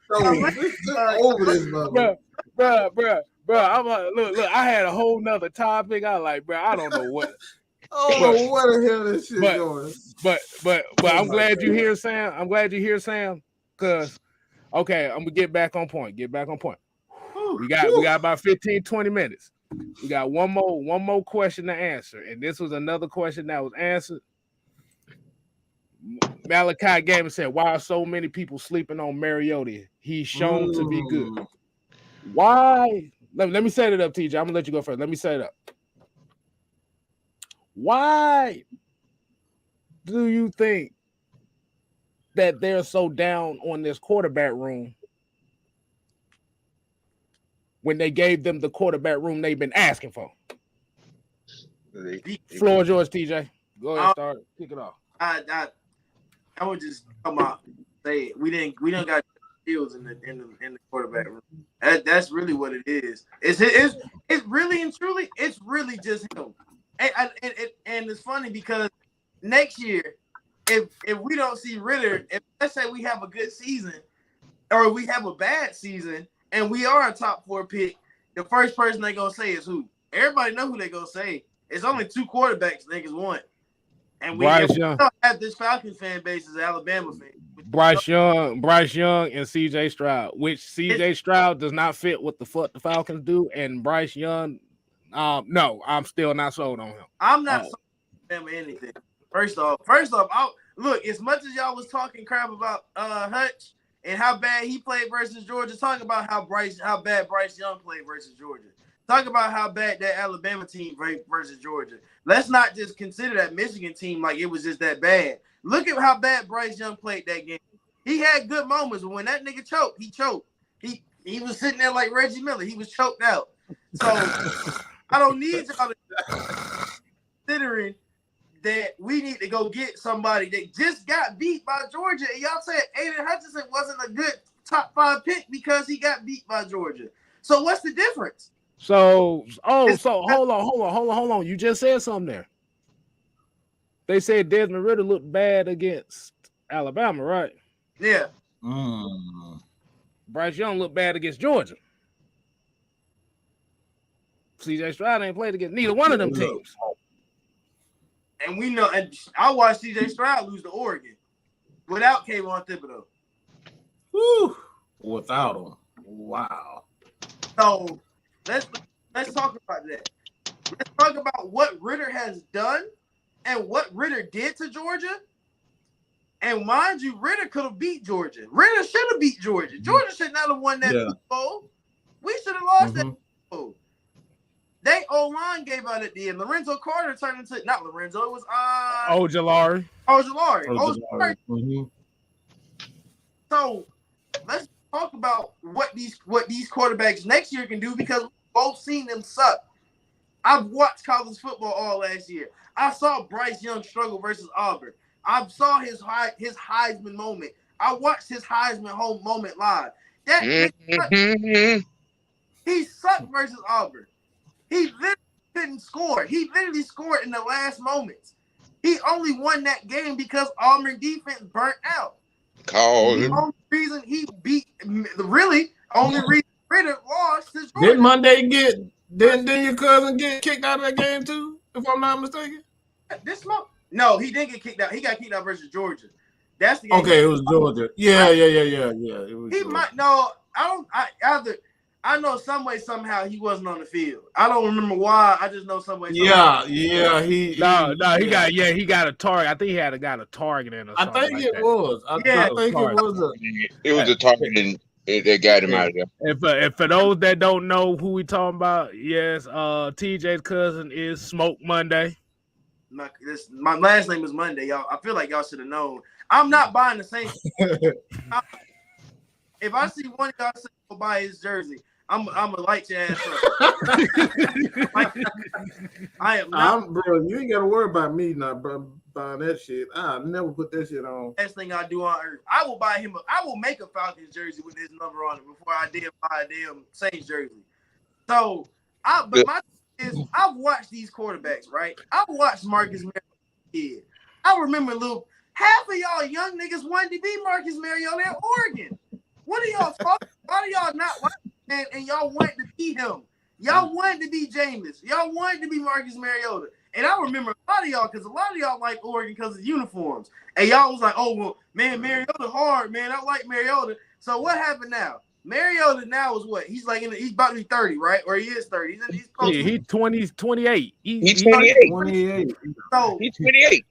Over this mother. Bro. I'm like, look, I had a whole nother topic. I like, bro, I don't know what. Oh, what the hell this shit going? But I'm glad you're here, Sam. I'm glad you're here, Sam. Cause okay, I'm gonna get back on point. We got about 15, 20 minutes. We got one more question to answer. And this was another question that was answered. Malachi Gamer said, why are so many people sleeping on Mariota? He's shown to be good. Why? Let me set it up, TJ. I'm gonna let you go first. Let me set it up. Why do you think that they're so down on this quarterback room when they gave them the quarterback room they've been asking for? Floor is yours, TJ. Go ahead, start. Kick it off. I would just come out say we don't got skills in the quarterback room. That's really what it is. It's really and truly it's really just him. And it's funny because next year, if we don't see Ridder, if let's say we have a good season or we have a bad season and we are a top 4 pick, the first person they gonna say is who? Everybody know who they gonna say. It's only 2 quarterbacks niggas want. And we have this Falcons fan base as Alabama fan. Bryce Young, and CJ Stroud, which CJ Stroud does not fit what the fuck the Falcons do, and Bryce Young, no, I'm still not sold on him. I'm not sold on him or anything. First off, look, as much as y'all was talking crap about Hutch and how bad he played versus Georgia, talk about how bad Bryce Young played versus Georgia. Talk about how bad that Alabama team played versus Georgia. Let's not just consider that Michigan team like it was just that bad. Look at how bad Bryce Young played that game. He had good moments, but when that nigga choked, he choked. He was sitting there like Reggie Miller. He was choked out. So I don't need y'all to considering that we need to go get somebody that just got beat by Georgia. And y'all said Aiden Hutchinson wasn't a good top 5 pick because he got beat by Georgia. So what's the difference? So hold on. You just said something there. They said Desmond Ridder looked bad against Alabama, right? Yeah. Bryce Young looked bad against Georgia. CJ Stroud ain't played against neither one of them teams. And we know, and I watched CJ Stroud lose to Oregon without Kayvon Thibodeau. Whew. Without him. Wow. So let's talk about that. Let's talk about what Ridder has done and what Ridder did to Georgia. And mind you, Ridder could have beat Georgia. Ridder should have beat Georgia. Georgia should not have won that Super Bowl. We should have lost that Super Bowl. They O-line gave out at the end. Lorenzo Carter turned into not Lorenzo. It was Ojulari. So let's talk about what these quarterbacks next year can do because we've both seen them suck. I've watched college football all last year. I saw Bryce Young struggle versus Auburn. I saw his Heisman moment. I watched his Heisman moment live. He sucked versus Auburn. He literally couldn't score. He literally scored in the last moments. He only won that game because Auburn defense burnt out. The only reason he beat, only reason Ridder lost is Georgia. Didn't your cousin get kicked out of that game too, if I'm not mistaken? No, he didn't get kicked out. He got kicked out versus Georgia. That's the game. Okay, it was Georgia. Yeah. It was he Georgia. might I know some way somehow he wasn't on the field. I don't remember why. I just know some way. He got a target. I think he got a target in. I think it was. I think it was a target and that got him out of there. And for those that don't know who we talking about, yes, TJ's cousin is Smoke Monday. My last name is Monday, y'all. I feel like y'all should have known. I'm not buying the same. If I see one of y'all say go buy his jersey, I'm gonna light your ass up. I am not. Bro, you ain't gotta worry about me not buying that shit. I never put that shit on. Best thing I do on earth. I will buy him. I will make a Falcons jersey with his number on it before I did buy a damn Saints jersey. So, my thing is, I've watched these quarterbacks, right? I've watched Marcus Mariota. I remember half of y'all young niggas wanted to be Marcus Mariota at Oregon. What are y'all talking? Why do y'all not like him and y'all wanted to be him? Y'all wanted to be Jameis. Y'all wanted to be Marcus Mariota. And I remember a lot of y'all, because a lot of y'all like Oregon because of uniforms. And y'all was like, oh, well, man, Mariota hard, man. I like Mariota. So what happened now? Mariota now is what? He's like he's about to be 30, right? Or he is 30. He's close. Yeah, he's 28. He's 28. 28. So He's 28.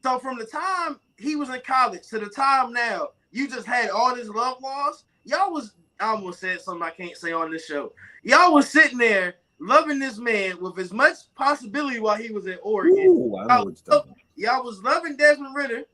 So from the time he was in college to the time now, you just had all this love lost. Y'all was, I almost said something I can't say on this show. Y'all was sitting there loving this man with as much possibility while he was at Oregon. Ooh, I know what you're talking about. Y'all was loving Desmond Ridder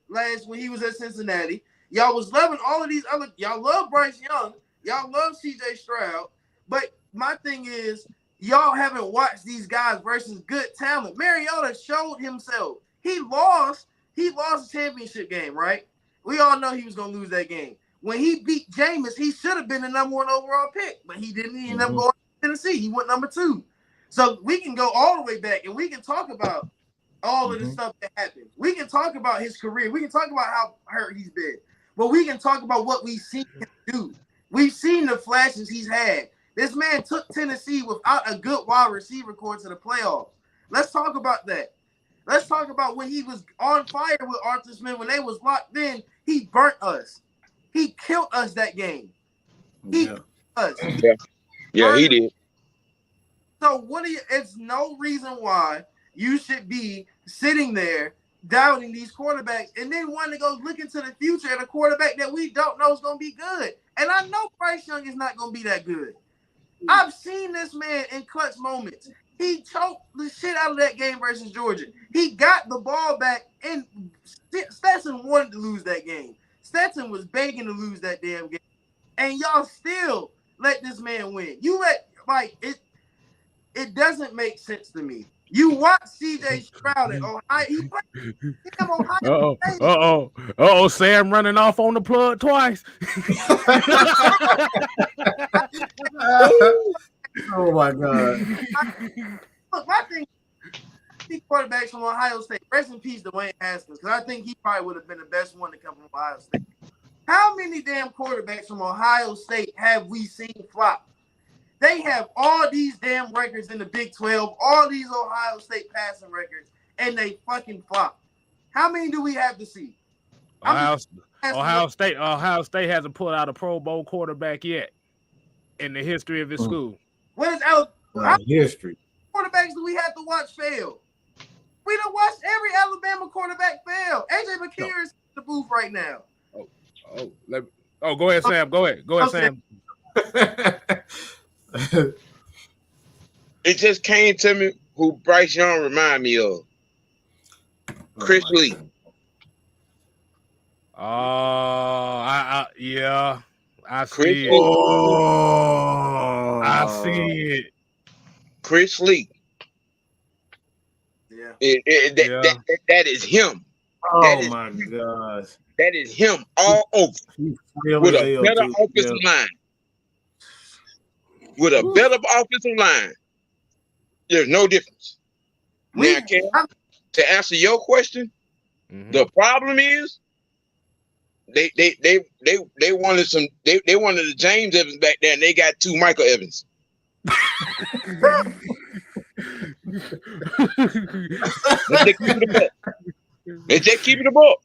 when he was at Cincinnati. Y'all was loving all of these other. Y'all love Bryce Young. Y'all love C.J. Stroud. But my thing is, y'all haven't watched these guys versus good talent. Mariota showed himself. He lost a championship game, right? We all know he was going to lose that game. When he beat Jameis, he should have been the number 1 overall pick, but he didn't. He ended up going to Tennessee. He went number 2. So we can go all the way back, and we can talk about all of the stuff that happened. We can talk about his career. We can talk about how hurt he's been. But we can talk about what we've seen him do. We've seen the flashes he's had. This man took Tennessee without a good wide receiver core to the playoffs. Let's talk about that. Let's talk about when he was on fire with Arthur Smith, when they was locked in, he burnt us. He killed us that game. He killed us. Yeah, he did. So it's no reason why you should be sitting there doubting these quarterbacks and then wanting to go look into the future at a quarterback that we don't know is going to be good. And I know Bryce Young is not going to be that good. I've seen this man in clutch moments. He choked the shit out of that game versus Georgia. He got the ball back, and Stetson wanted to lose that game. Stetson was begging to lose that damn game. And y'all still let this man win. It doesn't make sense to me. You watch C.J. Stroud at Ohio. He played him Ohio State. Uh-oh. Sam running off on the plug twice. Oh, my God. Look, my thing is, quarterbacks from Ohio State. Rest in peace, Dwayne Haskins, because I think he probably would have been the best one to come from Ohio State. How many damn quarterbacks from Ohio State have we seen flop? They have all these damn records in the Big 12, all these Ohio State passing records, and they fucking flop. How many do we have to see? Ohio State hasn't pulled out a Pro Bowl quarterback yet in the history of his school. What is Alabama? History. Quarterbacks do we have to watch fail? We done watched every Alabama quarterback fail. AJ McCarron is in the booth right now. Go ahead, Sam. Go ahead, Sam. It just came to me who Bryce Young remind me of. Chris Lee. I Chris see it. I see it. Chris Lee. Yeah. That is him. Oh, my gosh. That is him all over. With a better offensive line. With a better offensive line. There's no difference. Now, to answer your question, the problem is they wanted they wanted the James Evans back there, and they got 2 Michael Evans. They just keep it a buck.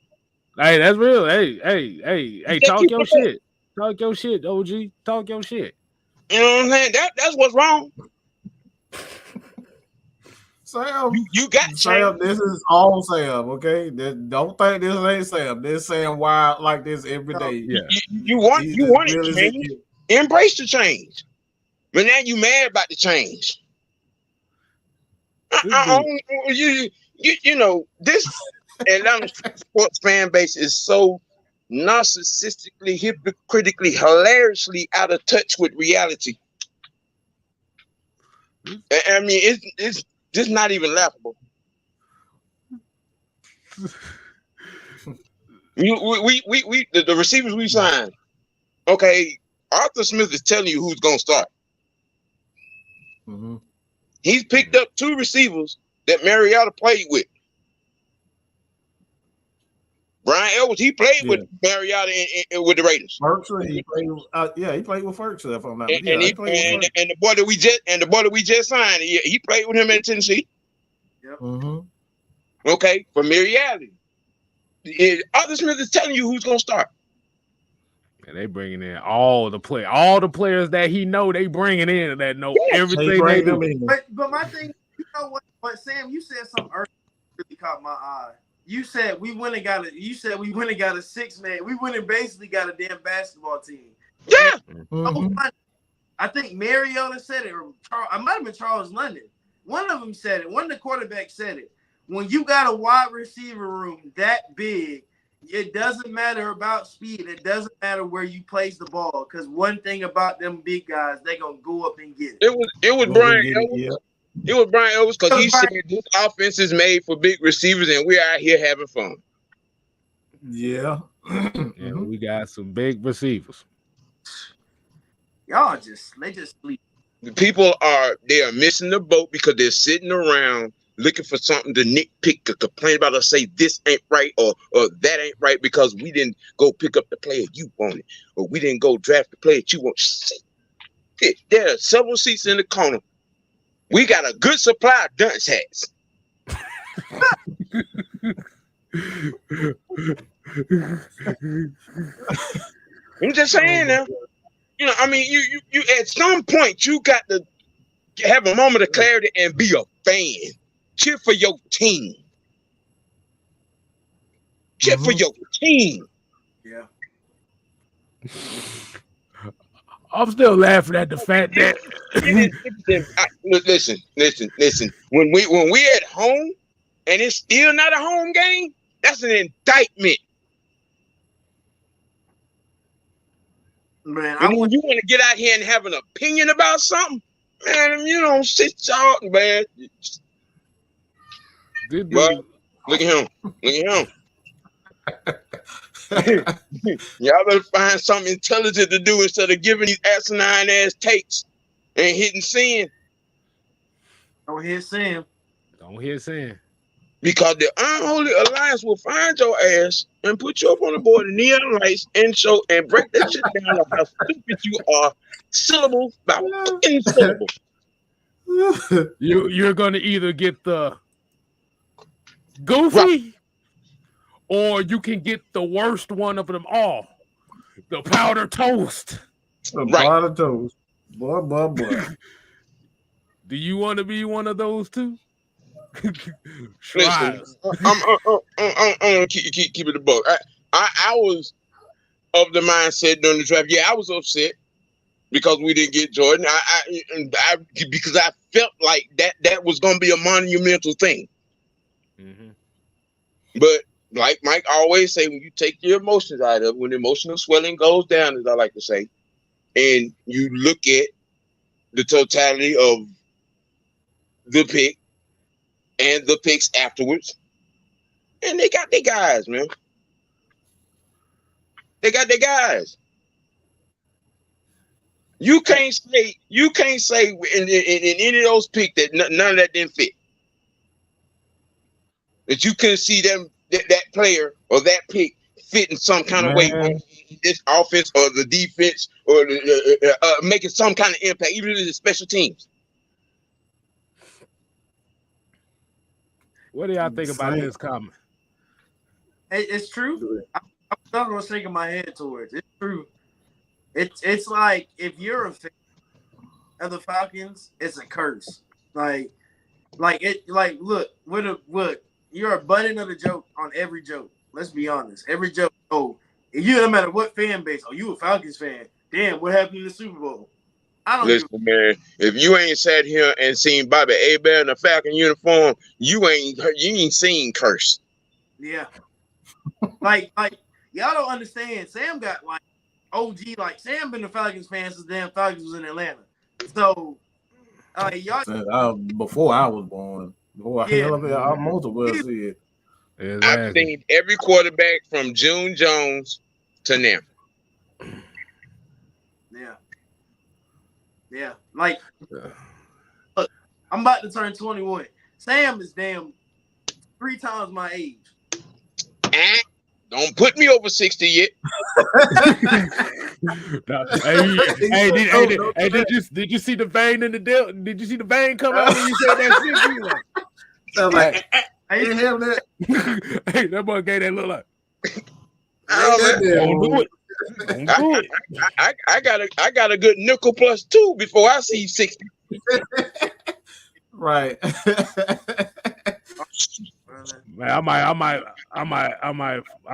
Hey, that's real. Hey, talk your shit. Talk your shit, OG. Talk your shit. You know what I'm saying? That's what's wrong. Sam, you got Sam. This is all Sam. Okay, don't think this ain't Sam. This Sam wild like this every day. Yeah, you want it to change. Embrace the change. But now you mad about the change. You know this Atlanta sports fan base is so narcissistically, hypocritically, hilariously out of touch with reality. I mean, it's just not even laughable. The receivers we signed. Okay, Arthur Smith is telling you who's gonna start. He's picked up 2 receivers that Mariota played with. Brian Edwards, he played with Mariota with the Raiders. Firkser, he played with Firkser, if I'm not mistaken. And the boy that we just signed, he played with him in Tennessee. Yep. Okay, for Mariota. Arthur Smith is telling you who's gonna start. And they bringing in all the players that he know. They bringing in that know everything they do. But my thing, you know what? But Sam, you said something earlier that really caught my eye. You said we went and got a 6-man. We went and basically got a damn basketball team. Yeah. Mm-hmm. I think Mariota said it, or I might have been Charles London. One of them said it. One of the quarterbacks said it. When you got a wide receiver room that big, it doesn't matter about speed. It doesn't matter where you place the ball. Because one thing about them big guys, they're gonna go up and get it. It was Brian Ellis. Yeah. It was Brian Ellis because he said this offense is made for big receivers, and we're out here having fun. Yeah. Yeah, we got some big receivers. Y'all they just sleep. The people are missing the boat because they're sitting around looking for something to nitpick or complain about or say this ain't right or that ain't right because we didn't go pick up the player you wanted or we didn't go draft the player you want. There are several seats in the corner. We got a good supply of dunce hats. I'm just saying now. You know, I mean, you at some point you got to have a moment of clarity and be a fan. Cheer for your team. Cheer for your team. Yeah. I'm still laughing at the fact that listen. When we at home and it's still not a home game, that's an indictment. Man, when you want to get out here and have an opinion about something, man, you don't sit talking, man. Well, look at him. Y'all better find something intelligent to do instead of giving these asinine ass takes and hitting sin. Don't hit Sam. Because the unholy alliance will find your ass and put you up on the board of neon lights and show and break that shit down on how stupid you are, syllable by fucking syllable. You're gonna either get the goofy, or you can get the worst one of them all, the powder toast. Powder toast, boy. Do you want to be one of those two? Listen, I'm gonna keep it a buck. I was of the mindset during the draft. Yeah, I was upset because we didn't get Jordan. I because I felt like that was gonna be a monumental thing. Mm-hmm. But like Mike always say, when you take your emotions out of it, when emotional swelling goes down, as I like to say, and you look at the totality of the pick and the picks afterwards, and they got their guys, man. They got their guys. You can't say in any of those picks that none of that didn't fit. That you couldn't see them that player or that pick fit in some kind of way on this offense or the defense or making some kind of impact, even in the special teams. What do y'all think about this comment? It's true. I'm not gonna shake my head towards it. It's true. It's like if you're a fan of the Falcons, it's a curse. Look, you're a button of the joke on every joke. Let's be honest. Every joke. Oh, you no matter what fan base. Oh, you a Falcons fan? Damn, what happened in the Super Bowl? I don't listen, man. If you ain't sat here and seen Bobby Hebert in a Falcon uniform, you ain't seen curse. Yeah. like y'all don't understand. Sam got like OG. Like Sam been a Falcons fan since the damn Falcons was in Atlanta. So y'all before I was born. Before I most of us see it. I've seen every quarterback from June Jones to now. Yeah. Like, look, I'm about to turn 21. Sam is damn 3 times my age. Don't put me over 60 yet. Did you see the vein in the deal? Did you see the vein come out when you said that shit? Sounds like, I ain't have that. Hey, that boy gave that look like. Don't do it. Don't do it. I got a good nickel plus 2 before I see 60. Right. Man, I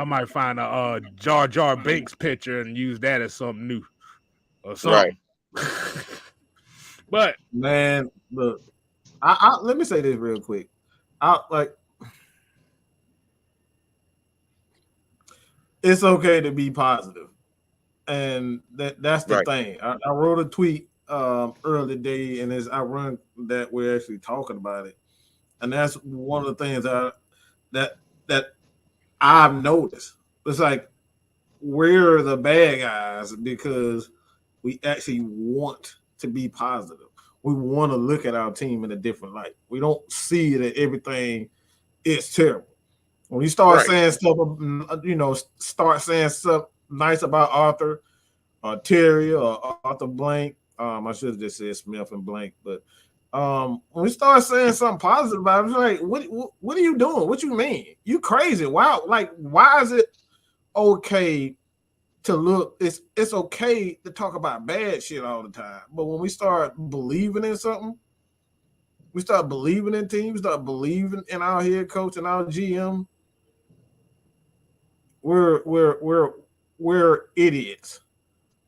might find a Jar Jar Binks picture and use that as something new or something. Right. But man, look, I let me say this real quick. It's okay to be positive, and that's the thing. I wrote a tweet early day, and it's ironic that we're actually talking about it, and that's one of the things that I've noticed. It's like we're the bad guys because we actually want to be positive. We want to look at our team in a different light. We don't see that everything is terrible. When you start saying stuff, start saying stuff nice about Arthur or Terry or Arthur Blank. I should have just said Smith and Blank, but when we start saying something positive about it, it's like, what are you doing? What you mean? You crazy? Wow! Like, why is it okay to look? It's okay to talk about bad shit all the time, but when we start believing in something, we start believing in teams, start believing in our head coach and our GM. We're idiots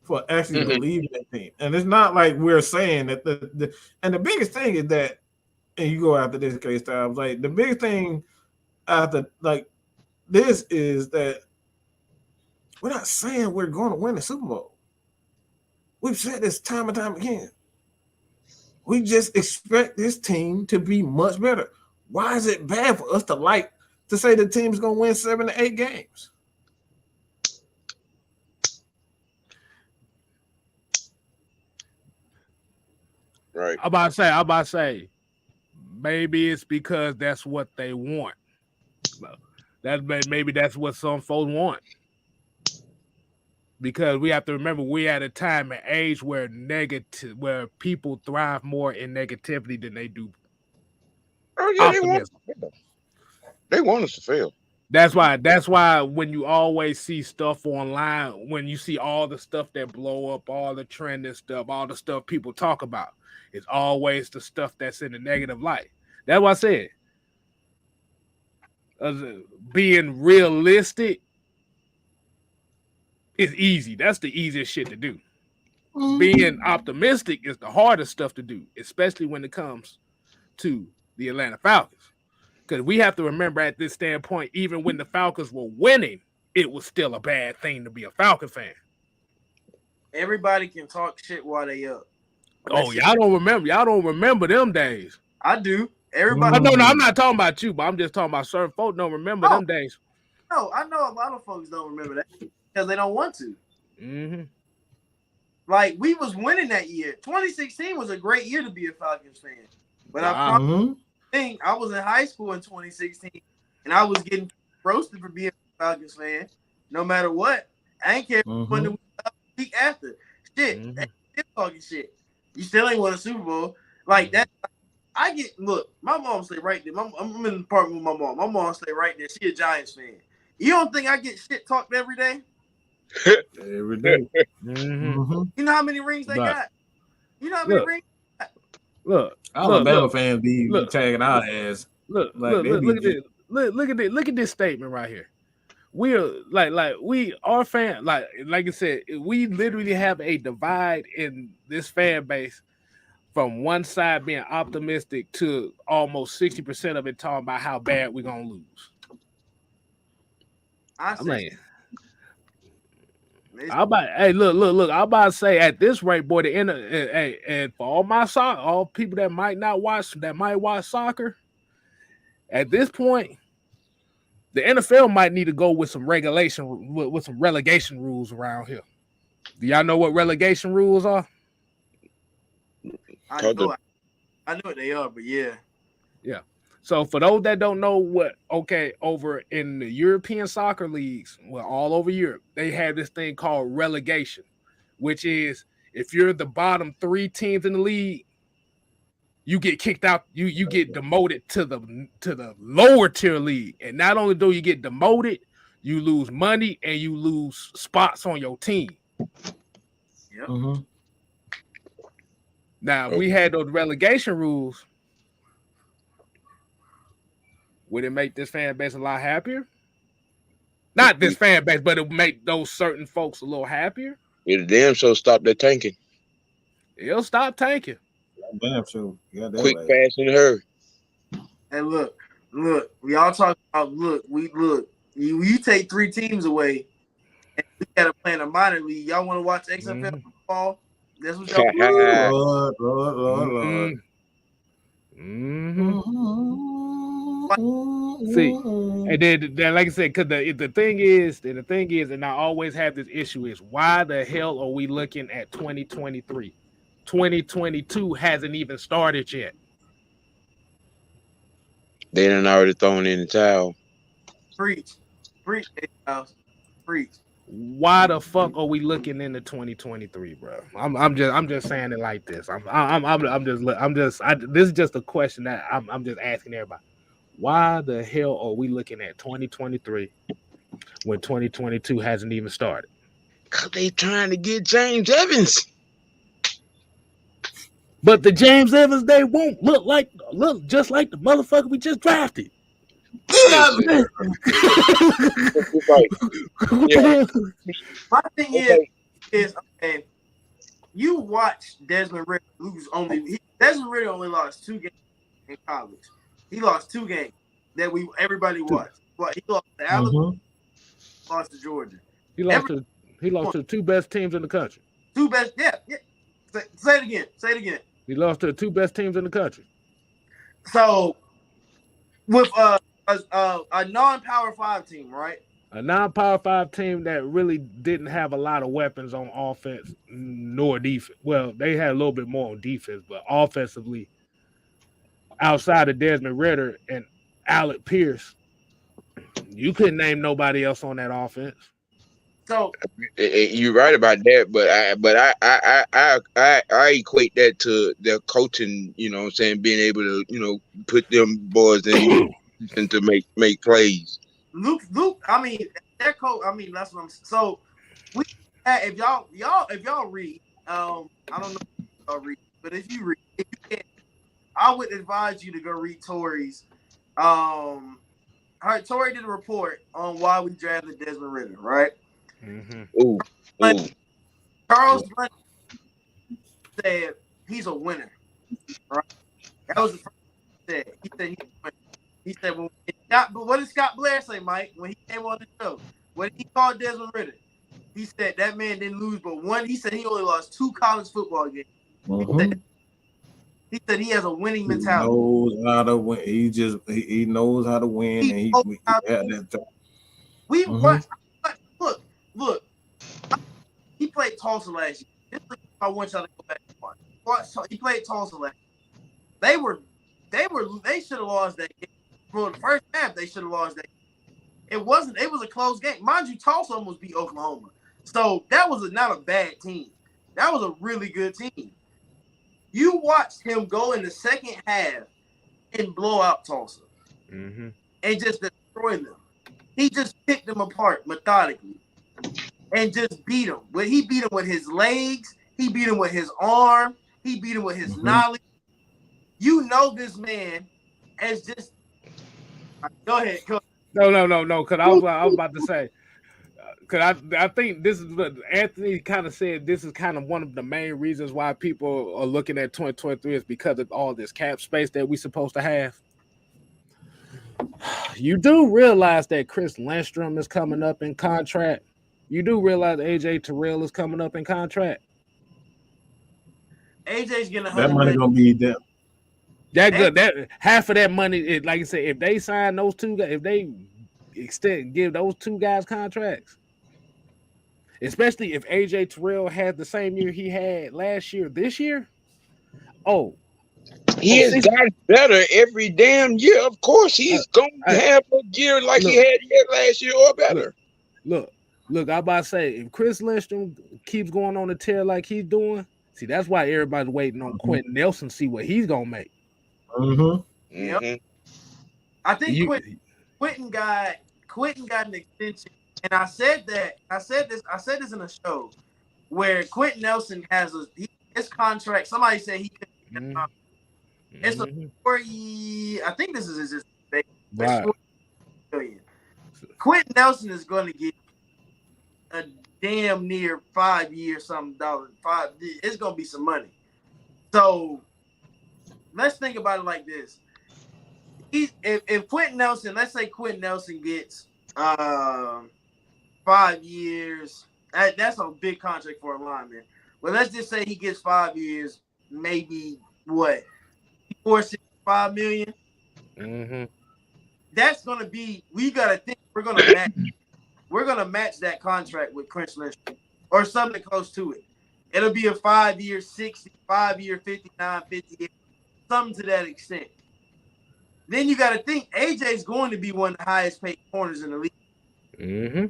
for actually believing in team, and it's not like we're saying that and the biggest thing is that, and you go after this case times, like the biggest thing after like this is that we're not saying we're going to win the Super Bowl. We've said this time and time again. We just expect this team to be much better. Why is it bad for us to say the team's going to win 7 to 8 games? Right. I'm about to say, maybe it's because that's what they want. Maybe that's what some folks want. Because we have to remember we're at a time and age where people thrive more in negativity than they do. Oh yeah, they want us to fail. That's why when you always see stuff online, when you see all the stuff that blow up, all the trending stuff, all the stuff people talk about, it's always the stuff that's in the negative light. That's what I said. Being realistic is easy. That's the easiest shit to do. Being optimistic is the hardest stuff to do, especially when it comes to the Atlanta Falcons. Because we have to remember at this standpoint, even when the Falcons were winning, it was still a bad thing to be a Falcon fan. Everybody can talk shit while they up. Oh, y'all don't remember them days. I do. Everybody. No, I'm not talking about you, but I'm just talking about certain folks don't remember them days. No, I know a lot of folks don't remember that because they don't want to. Mm-hmm. Like, we was winning that year. 2016 was a great year to be a Falcons fan. But I was in high school in 2016, and I was getting roasted for being a Falcons fan. No matter what, I ain't care when the week after. Shit, still talking shit. You still ain't won a Super Bowl like that. Look. My mom stay right there. I'm in the apartment with my mom. My mom stay right there. She a Giants fan. You don't think I get shit talked every day? Every day. You know how many rings they got? You know how many rings? Look, Alabama fans be tagging our ass. Look at this statement right here. We are our fan, like I said, we literally have a divide in this fan base from one side being optimistic to almost 60% of it talking about how bad we're gonna lose. I'm about to say at this rate, boy, and for all people that might watch soccer, at this point, the NFL might need to go with some relegation rules around here. Do y'all know what relegation rules are? I know what they are, but yeah. So for those that don't know over in the European soccer leagues, well, all over Europe, they have this thing called relegation, which is if you're the bottom 3 teams in the league, you get kicked out. You get demoted to the lower tier league, and not only do you get demoted, you lose money and you lose spots on your team. Yep. Mm-hmm. Now, if we had those relegation rules, would it make this fan base a lot happier? Not this fan base, but it would make those certain folks a little happier. It'll damn sure stop that tanking. It'll stop tanking. Damn sure. Yeah, that Quick, right. fast, and hurry. And look, we all talk about you take 3 teams away and we gotta play in a minor league. Y'all want to watch XFL football? That's what y'all Lord. See, and then like I said, because the thing is, and I always have this issue is why the hell are we looking at 2023? 2022 hasn't even started yet. They done already thrown in the towel. Preach, house. Preach. Why the fuck are we looking into 2023, bro? I'm just saying it like this. This is just a question that I'm just asking everybody. Why the hell are we looking at 2023 when 2022 hasn't even started? Cause they trying to get James Evans. But the James Evans, they won't look just like the motherfucker we just drafted. My thing is okay. You watch Desmond Ridder lose Desmond Ridder only lost 2 games in college. He lost 2 games that everybody watched. But he lost to Alabama, lost to Georgia. He lost to the 2 best teams in the country. 2 best, yeah. Say it again. He lost to the 2 best teams in the country. So, with a non-Power 5 team, right? A non-Power 5 team that really didn't have a lot of weapons on offense nor defense. Well, they had a little bit more on defense, but offensively, outside of Desmond Ridder and Alec Pierce, you couldn't name nobody else on that offense. So you're right about that, but I equate that to their coaching. You know what I'm saying, being able to put them boys in and to make plays. Luke, I mean, that coach. I mean, that's what I'm. So if y'all read, I don't know if y'all read, but if you can, I would advise you to go read Tori's. Tori did a report on why we drafted Desmond Ridder, right? Mm-hmm. Ooh. Charles said he's a winner, right? That was the first thing he said. He's a winner. He said, well, but what did Scott Blair say, Mike, when he came on the show? When he called Desmond Ridder, he said that man didn't lose but 1. He said he only lost 2 college football games. He said he has a winning mentality. He knows how to win. He knows how to win. Look. He played Tulsa last year. I want y'all to go back and watch. He played Tulsa last year. They should have lost that game. For the first half, they should have lost that game. It was a close game. Mind you, Tulsa almost beat Oklahoma. So that was not a bad team. That was a really good team. You watched him go in the second half and blow out Tulsa. Mm-hmm. And just destroy them. He just picked them apart methodically and just beat them. But he beat them with his legs. He beat him with his arm. He beat him with his knowledge. You know this man as just go ahead. No. Because I was about to say, because I think this is what Anthony kind of said. This is kind of one of the main reasons why people are looking at 2023 is because of all this cap space that we're supposed to have. You do realize that Chris Lindstrom is coming up in contract. You do realize AJ Terrell is coming up in contract. AJ's getting that money gonna be there. That good. That half of that money, like I said, if they sign those 2 guys, if they give those 2 guys contracts, especially if AJ Terrell had the same year he had last year, this year, he has got better every damn year. Of course, he's going to have a year like he had last year or better. Look, I'm about to say, if Chris Lindstrom keeps going on the tear like he's doing, see, that's why everybody's waiting on Quentin Nelson to see what he's going to make. Yep. I think Quentin got Quentin got an extension, and I said this in a show where Quentin Nelson has his contract. Somebody said he could. It's a 40. I think this is his base. It's Right. $40 million. Quentin Nelson is going to get a damn near 5 years something dollars. It's going to be some money. So let's think about it like this. If Quentin Nelson, let's say Quentin Nelson gets 5 years, that's a big contract for a lineman. Well, let's just say he gets 5 years, maybe what, $465 million. Mm-hmm. That's gonna be. We gotta think we're gonna match that contract with Chris Lindstrom or something close to it. It'll be a 5 year 60, 5 year 59, 58, something to that extent. Then you got to think AJ's going to be one of the highest paid corners in the league. Mm-hmm.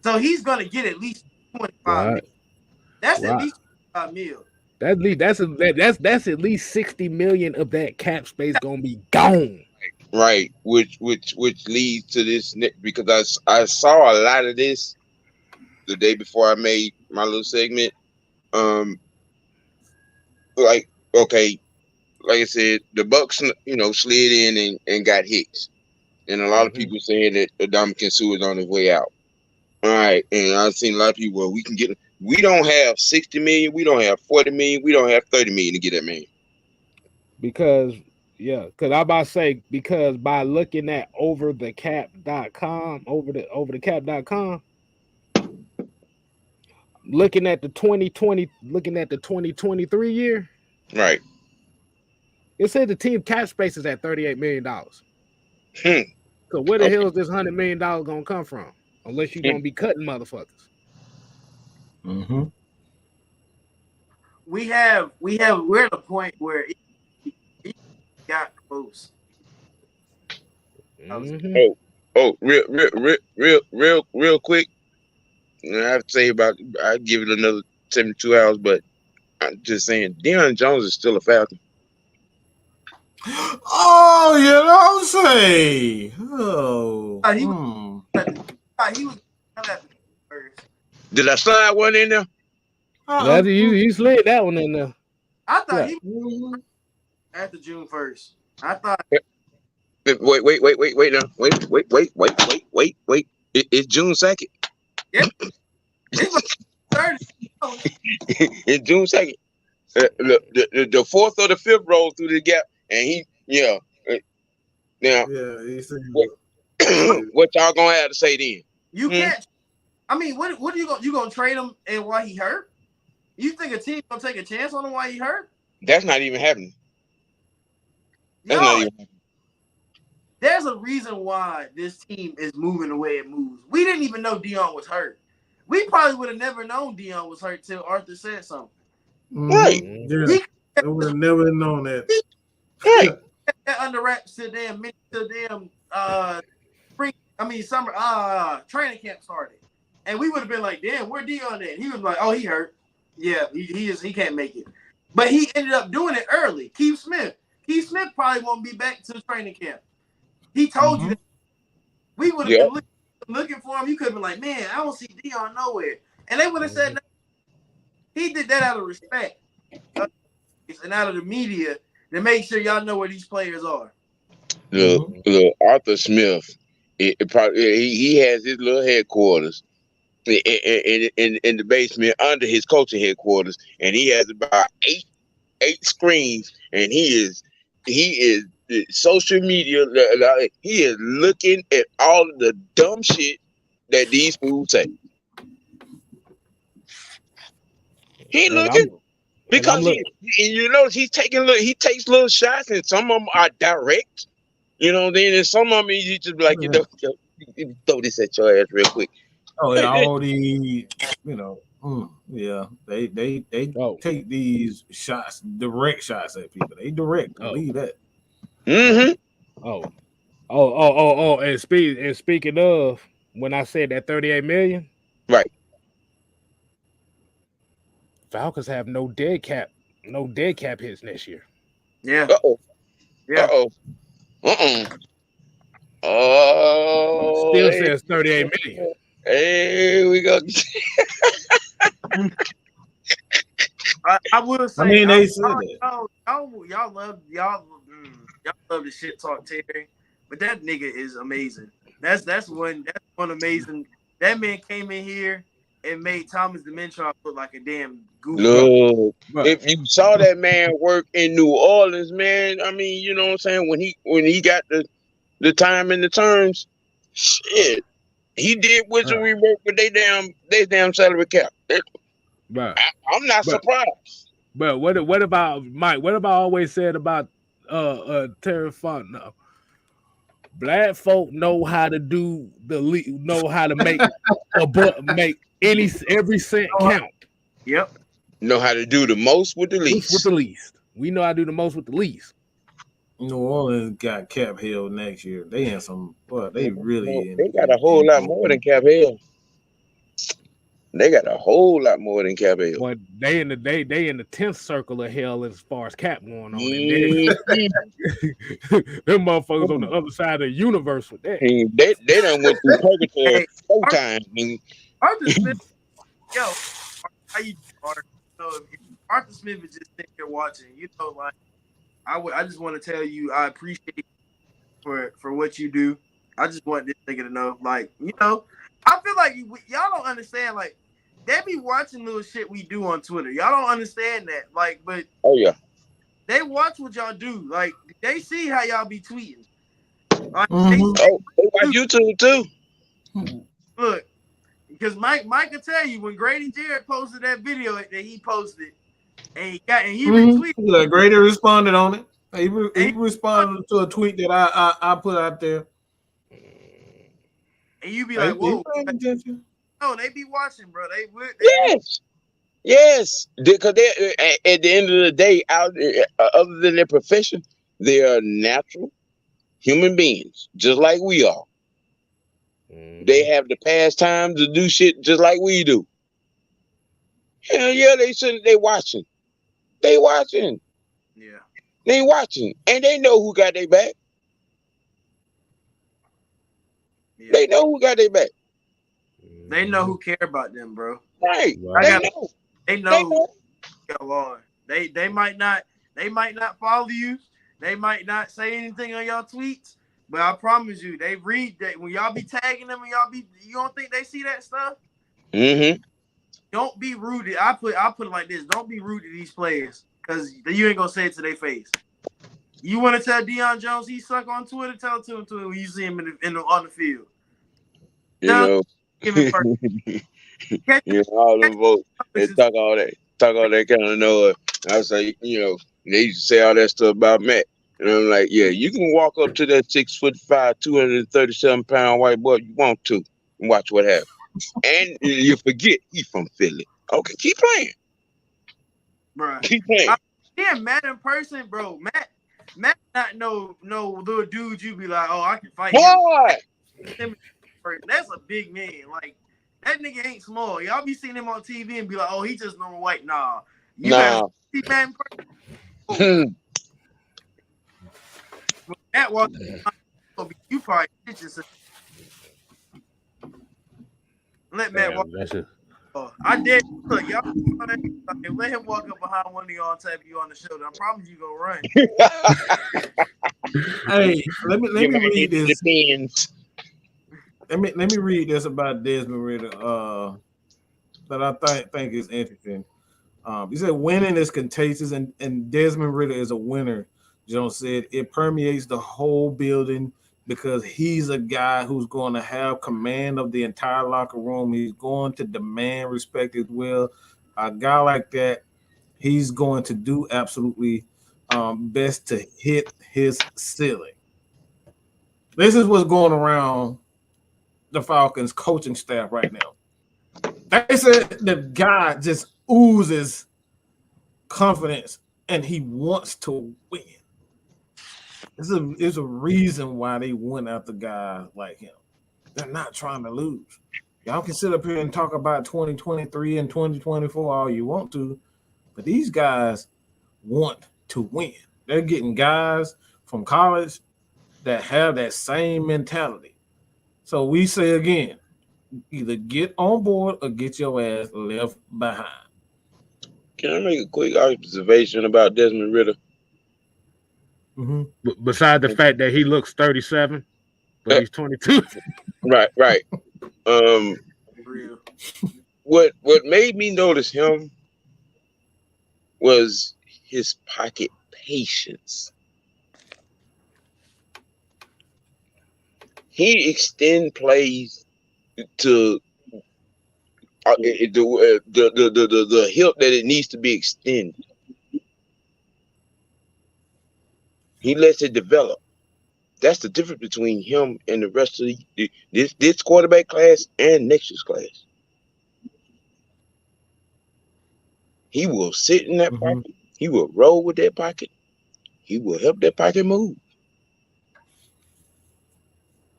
So he's going to get at least 25 million. That's at least 5 mil. That's at least 60 million of that cap space gonna be gone. Right, which leads to this because I saw a lot of this the day before I made my little segment. Like okay, like I said, the Bucks, slid in and got Hicks, and a lot of people saying that Ndamukong Suh is on his way out. All right, and I've seen a lot of people. Well, we don't have 60 million, we don't have 40 million, we don't have 30 million to get that man. Because I'm about to say, because by looking at overthecap.com, looking at the 2023 year, right? It said the team cap space is at $38 million. So where the hell is this $100 million gonna come from? Unless you're gonna be cutting motherfuckers. Mm-hmm. We're at a point where it got close. Mm-hmm. Real quick. I have to say I'd give it another 72 hours, but I'm just saying Deion Jones is still a Falcon. Oh, you don't say. Oh. He was first. Did I slide one in there? You slid that one in there. I thought he was after June 1st. I thought. Wait now. Wait. It's June 2nd. Yeah. It's 30. It's June 2nd. The fourth or the fifth roll through the gap, and now. What y'all gonna have to say then? You can't. I mean, what are you gonna trade him and why he hurt? You think a team gonna take a chance on him while he hurt? That's not even happening. There's a reason why this team is moving the way it moves. We didn't even know Deion was hurt. We probably would have never known Deion was hurt till Arthur said something. Right. Yeah. I would have never known that. Right. That under wraps till summer training camp started. And we would have been like, damn, where Deion at? He was like, oh, he hurt. Yeah, he can't make it. But he ended up doing it early. Keith Smith probably won't be back to training camp. He told you that. We would have been looking for him. You could have been like, man, I don't see Deion nowhere. And they would have said, no. He did that out of respect and out of the media to make sure y'all know where these players are. Look, Arthur Smith, he has his little headquarters in the basement under his coaching headquarters, and he has about eight screens, and he is social media. He is looking at all of the dumb shit that these fools say. He looking because he takes little shots, and some of them are direct. Then some of them he just be like, throw this at your ass real quick. Oh yeah, all these, they take these shots, direct shots at people. They direct, believe that. Mm-hmm. Oh, and speaking of, when I said that 38 million, right? Falcons have no dead cap hits next year. Yeah. Uh-oh. Oh, Still hey, says 38 million. hey, we go. I will say, I mean, they said that. y'all love the shit talk Terry, but that nigga is amazing. That's one amazing. That man came in here and made Thomas Dimension look like a damn goofball. Look, But if you saw that man work in New Orleans, man, I mean, you know what I'm saying? When he got the time and the turns, shit, he did wizardry work with they damn salary cap. but I'm not but surprised. but what about Mike? What have I always said about Terry Funk? No. Black folk know how to do know how to make make every cent count. Yep. Know how to do the most with the least. With the least. We know how to do the most with the least. New Orleans got cap held next year. They in some, but they really They got a whole lot more than cap hell. They got a whole lot more than cap hell. But they in the 10th circle of hell as far as cap going on. And them motherfuckers on the other side of the universe with that. They done went through purgatory 4 times. Arthur Smith, yo, how you Arthur? So if Arthur Smith is just sitting here watching, you know, like I just want to tell you I appreciate you for what you do. I just want this nigga to know, like, you know, I feel like y'all don't understand, like, they be watching little shit we do on Twitter. Y'all don't understand that, like, but oh yeah, they watch what y'all do. Like, they see how y'all be tweeting. Like, Mhm. they watch YouTube too. Look, because Mike will tell you when Grady Jarrett posted that video that he posted, and he retweeted. Yeah, Grady responded on it. He responded to a tweet that I put out there. And you be like, whoa. Attention. No, they be watching, bro. Yes, because they at the end of the day, other than their profession, they are natural human beings, just like we are. They have the pastime to do shit just like we do. Hell yeah, they watching. They watching. Yeah. They watching. And they know who got their back. Yeah. They know who got their back. They know who care about them, bro. Right. They know. Y'all are. They might not follow you. They might not say anything on y'all tweets, but I promise you, they read that when y'all be tagging them and you don't think they see that stuff? Mm-hmm. Don't be rude. I put it like this. Don't be rude to these players, because you ain't gonna say it to their face. You want to tell Deion Jones he suck on Twitter? Tell it to him when you see him on the field. You know, all them folks, they talk all that kind of noise. I was like, you know, they used to say all that stuff about Matt. And I'm like, yeah, you can walk up to that 6'5", 237-pound white boy if you want to and watch what happens. And you forget he's from Philly. Okay, keep playing. Bro. Keep playing. Matt in person, bro. Matt not no little dude you be like, oh, I can fight him. That's a big man. Like, that nigga ain't small. Y'all be seeing him on TV and be like, oh, he just normal white. Nah. You better see Matt in person. When Matt walks you probably just let Matt walk. I did. Look, y'all let him walk up behind one of y'all and tap you on the shoulder. I promise you gonna run. Hey, let me read this. Depends. Let me read this about Desmond Ridder that I think is interesting. He said winning is contagious, and Desmond Ridder is a winner. Jones said it permeates the whole building because he's a guy who's going to have command of the entire locker room. He's going to demand respect as well. A guy like that, he's going to do absolutely best to hit his ceiling. This is what's going around the Falcons coaching staff right now. They said the guy just oozes confidence and he wants to win. There's a reason why they went after guys like him. They're not trying to lose. Y'all can sit up here and talk about 2023 and 2024 all you want to, but these guys want to win. They're getting guys from college that have that same mentality. So we say again, either get on board or get your ass left behind. Can I make a quick observation about Desmond Ridder? Besides the fact that he looks 37, but he's 22. Right. Real. What made me notice him was his pocket patience. He extend plays to the hip that it needs to be extended. He lets it develop. That's the difference between him and the rest of this quarterback class and next year's class. He will sit in that pocket. He will roll with that pocket. He will help that pocket move.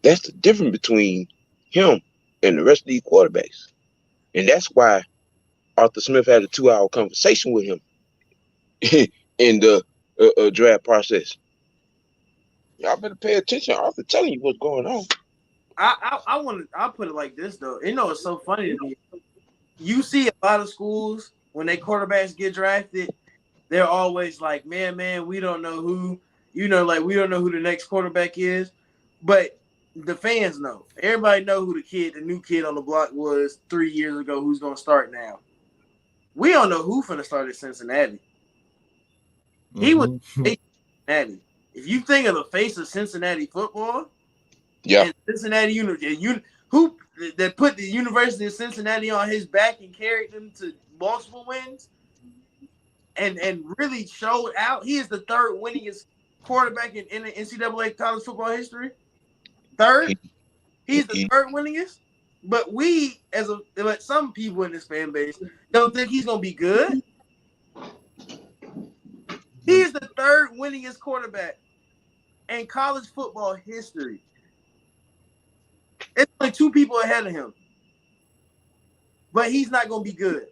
That's the difference between him and the rest of these quarterbacks. And that's why Arthur Smith had a 2-hour conversation with him in the draft process. Y'all better pay attention. Arthur telling you what's going on. I'll put it like this though. You know, it's so funny to me. You see a lot of schools when they quarterbacks get drafted, they're always like, man, we don't know who, we don't know who the next quarterback is. But the fans know. Everybody know who the new kid on the block was 3 years ago who's going to start now. We don't know who's going to start at Cincinnati. He was Cincinnati. If you think of the face of Cincinnati football, and Cincinnati who that put the University of Cincinnati on his back and carried them to multiple wins and really showed out. He is the third winningest quarterback in the NCAA college football history. Third, he's the third winningest. But we, like some people in this fan base, don't think he's gonna be good. He is the third winningest quarterback in college football history. It's only 2 people ahead of him, but he's not gonna be good.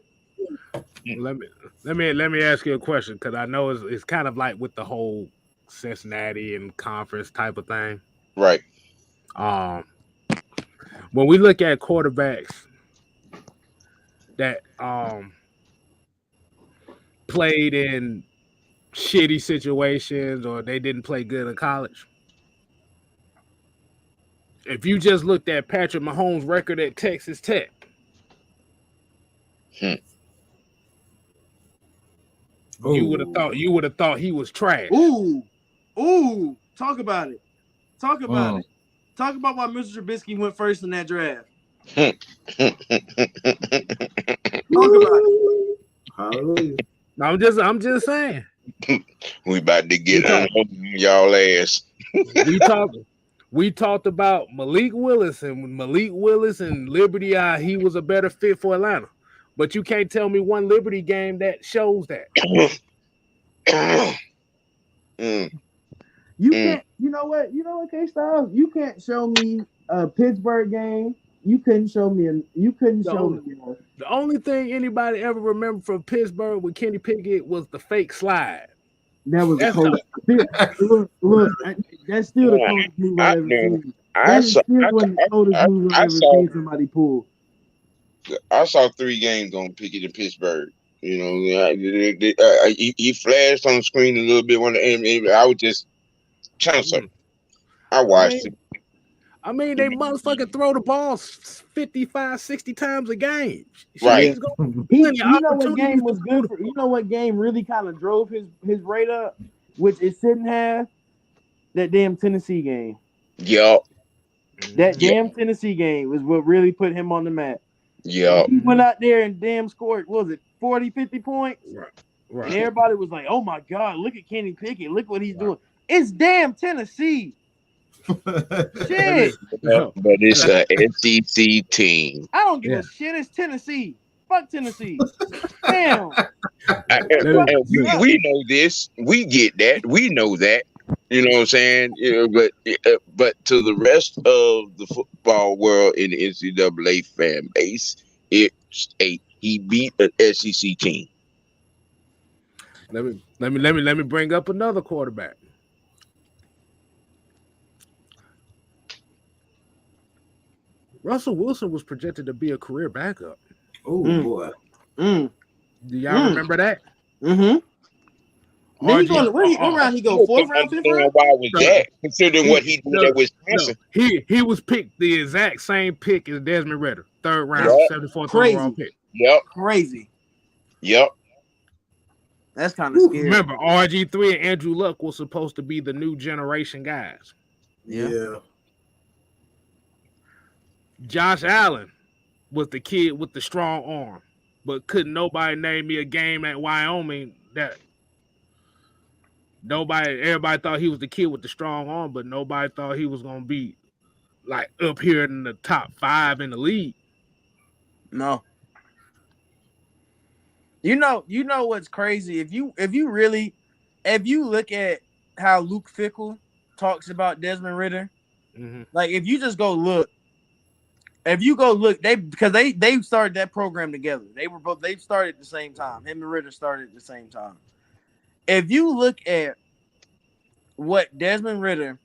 Let me ask you a question, because I know it's kind of like with the whole Cincinnati and conference type of thing. Right. When we look at quarterbacks that played in shitty situations or they didn't play good in college, if you just looked at Patrick Mahomes' record at Texas Tech, you would have thought he was trash. Ooh, talk about it. Talk about it. Talk about why Mr. Trubisky went first in that draft. Talk about it. Hallelujah. I'm just saying. We about to get on y'all ass. We talked about Malik Willis, and when Malik Willis and Liberty, he was a better fit for Atlanta. But you can't tell me one Liberty game that shows that. You can't. You know what, K-Styles? You can't show me a Pittsburgh game. You couldn't show me. The only thing anybody ever remember from Pittsburgh with Kenny Pickett was the fake slide. That was a coach. Look, that's still the coldest move I've ever seen. That's still one of the coldest moves I've ever seen somebody pull. I saw 3 games on Pickett in Pittsburgh. You know, he flashed on the screen a little bit. I was just chancing. I watched it. I mean, they motherfucking throw the ball 55, 60 times a game. Right. You know what game was good for? You know what game really kind of drove his rate up, which it shouldn't have? That damn Tennessee game. Yep. That damn Tennessee game was what really put him on the map. Yeah. He went out there and damn scored, what was it, 40, 50 points? Right. And everybody was like, oh my God, look at Kenny Pickett. Look what he's doing. It's damn Tennessee. Shit. But it's an SEC team. I don't give a shit. It's Tennessee. Fuck Tennessee. Damn. We know this. We get that. We know that. You know what I'm saying? You know, but to the rest of the football world in the NCAA fan base, he beat an SEC team. Let me bring up another quarterback. Russell Wilson was projected to be a career backup. Oh boy. Mm. Do y'all remember that? Mm-hmm. Then he going what round he go? I Fourth don't round, fifth understand round? why was that, considering what he did at Wisconsin. He was picked the exact same pick as Desmond Ridder, third round, Yep. 74th Crazy. overall pick. Yep. Crazy. Yep. That's kind of scary. Remember, RG3 and Andrew Luck were supposed to be the new generation guys. Yeah. Josh Allen was the kid with the strong arm, but couldn't nobody name me a game at Wyoming that everybody thought he was the kid with the strong arm, but nobody thought he was gonna be like up here in the top 5 in the league. No. You know what's crazy? If you look at how Luke Fickell talks about Desmond Ridder, like if you just go look, they started that program together. They started at the same time. Him and Ridder started at the same time. If you look at what Desmond Ridder